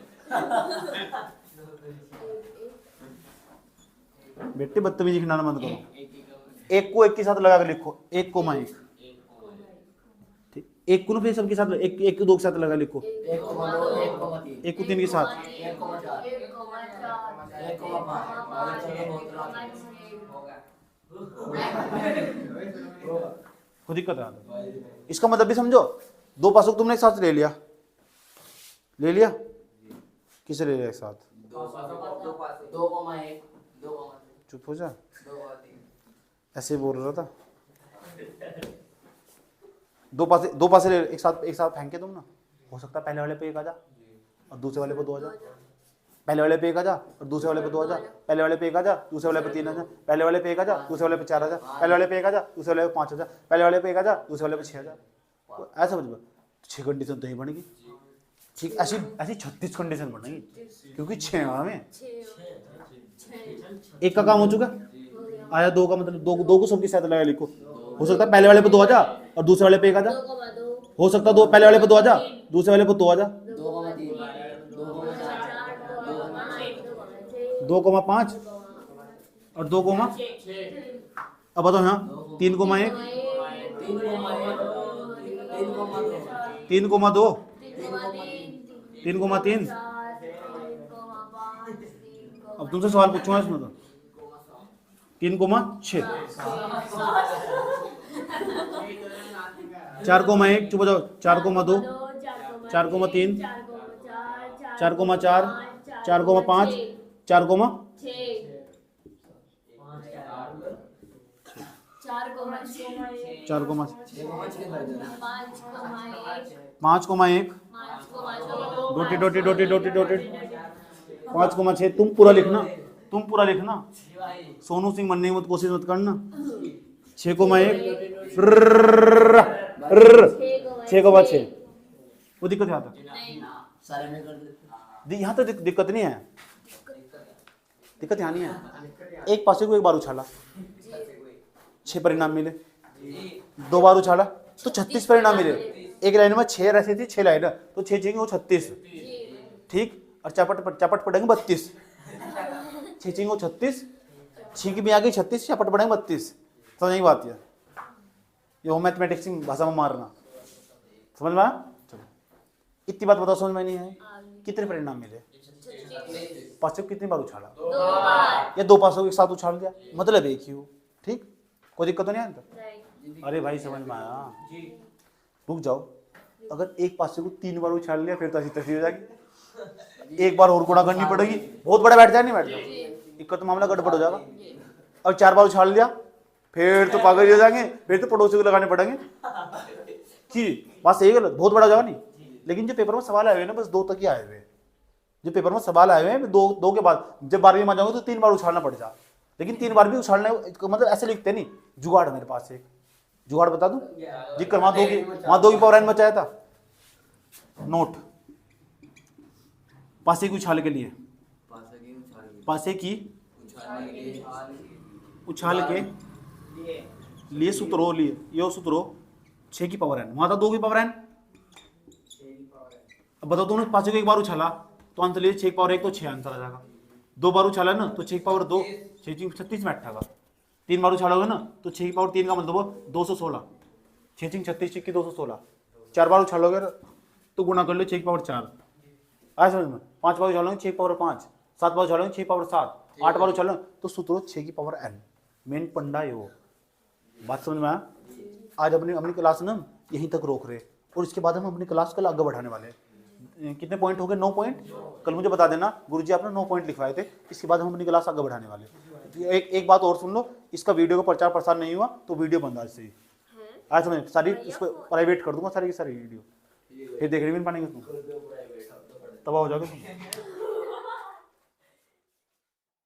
बेटे बदतमीजी खिलाना मत करो। 1 को 1 के साथ लगा कर लिखो, 1 कोमा 1। ठीक, 1 को फिर सबके साथ 1 को 2 के साथ लगा लिखो, 1 को 3 के साथ, कोई दिक्कत है? इसका मतलब भी समझो, 2 पासों को तुमने एक साथ ले लिया, किसे ले लिया एक साथ? 2,1 चुप हो जा, ऐसे बोल रहा था। 2 पासे ले एक साथ फेंके तुम ना, हो सकता है पहले वाले पे 1 आ जा और दूसरे वाले पे 2 आ जा, पहले वाले पे 1 आ जा और दूसरे वाले पे 2 आ जा, पहले वाले पे 1 आ जा दूसरे वाले पे 3 आ जा, पहले वाले पे 1 आ जा दूसरे वाले पे 4 आ जा, पहले वाले पे 1 आ जा दूसरे वाले पे 5 आ जा, पहले वाले पे 1 आ जा दूसरे वाले पे 6 आ जा। ऐसा समझ, 6 कंडीशन तो ही बनेगी। ठीक, ऐसी 36 कंडीशन बनेगी, क्योंकि 6 में 1 का काम हो चुका आया, 2 का मतलब 2 को सबके साथ लगा लिखो। हो सकता है पहले वाले पे 2 आ जा और दूसरे वाले पे 1 आ जा, हो सकता है पहले वाले पे 2 आ जा दूसरे वाले पे 2 आ जा, 2,5 और 2, अब बताओ यहाँ 3,1 3,2 3,3। अब तुमसे सवाल पूछूंगा इसमें तो 3,6 4,1 चुप हो जाओ, 4,2 4,3 4,4 4,5 5,1 डॉटेड 5,6। तुम पूरा लिखना, सोनू सिंह बनने की मत कोशिश मत करना। 6,1 6,6 वो दिक्कत यहाँ तक, यहाँ तो दिक्कत नहीं है, दिक्कत यहाँ नहीं है। एक पासे को 1 बार उछाला 6 परिणाम मिले, 2 बार उछाला तो 36 परिणाम मिले। एक लाइन में 6 ऐसी थी, 6 लाइन तो 6 चाहिए वो 36, ठीक। और चपट पड़ेंगे 32, 6 चाहिए वो 36, 6 की भी आ गई 36, चपट पड़ेंगे 32। समझ नहीं बात, ये हो मैथमेटिक्स की भाषा में मारना, समझ में आया? चलो इतनी बात बताओ, समझ में नहीं है? कितने परिणाम मिले? पासे को कितनी बार उछाला? 2 बार। या 2 पासों को एक साथ उछाल दिया, मतलब एक ही हो। ठीक, कोई दिक्कत तो नहीं आता? अरे भाई समझ में आया? रुक जाओ, अगर एक पासे को 3 बार उछाल लिया फिर तो ऐसी तस्वीर हो जाएगी, एक बार और गुणा करनी पड़ेगी, बहुत बड़ा बैठ जाए, नहीं बैठ जाए, इक्का तो मामला गड़बड़ हो जाएगा। और 4 बार उछाल लिया फिर तो पागल ही हो जाएंगे, फिर तो पड़ोसी को लगाने पड़ेंगे कि बात सही गलत, बहुत बड़ा हो जाएगा नहीं। लेकिन जो पेपर में सवाल आए हुए ना बस 2 तक ही आए हुए हैं, जो पेपर में सवाल आए हुए हैं 2 के बाद, जब 12वीं में जाओगे तो 3 बार उछालना पड़ जा, लेकिन 3 बार भी उछालने मतलब ऐसे लिखते नहीं। जुगाड़ मेरे पास एक जुगाड़ बता दूं, जिक्र वहां 2 की पावर n बचाया था। नोट, पासे की उछाल के लिए, पासे की उछाल के लिए सूत्रों लिए, यो सूत्रों 6 की पावर n, वहां था 2 की पावर n। अब बताओ दोनों पासे को एक बार उछाला तो आंसर लिए 6 की पावर 1 तो 6 आंसर आ जाएगा। 2 बार उछाला ना तो 6 की पावर 2, 6 36 में अट्ठागा। 3 बार उछालोगे ना तो 6 की पावर 3 का मतलब 216, 6 36 की 216। 4 बार उछालोगे तो गुणा कर लो 6 की पावर 4, आया समझ में? 5 बार उछालोगे 6 की पावर 5, 7 बार उछालोगे 6 की पावर 7, 8 बार उछालोगे तो सूत्रों 6 की पावर n। मेन पंडा ये हो, बात समझ में आया? आज अपनी क्लास ना यहीं तक रोक रहे, और इसके बाद हम अपनी क्लास कल आगे बढ़ाने वाले हैं। कितने पॉइंट हो गए? 9 पॉइंट। कल मुझे बता देना गुरुजी आपने 9 पॉइंट लिखवाए थे, इसके बाद हम अपनी क्लास आगे बढ़ाने वाले हैं। एक बात और सुन लो, इसका वीडियो का प्रचार प्रसार नहीं हुआ तो वीडियो बंद आज से ही। आज समझ सारी इसको प्राइवेट कर दूंगा, सारी की सारी वीडियो, फिर देखने भी नहीं पाएंगे तुम, तबाह हो जाओगे तुम।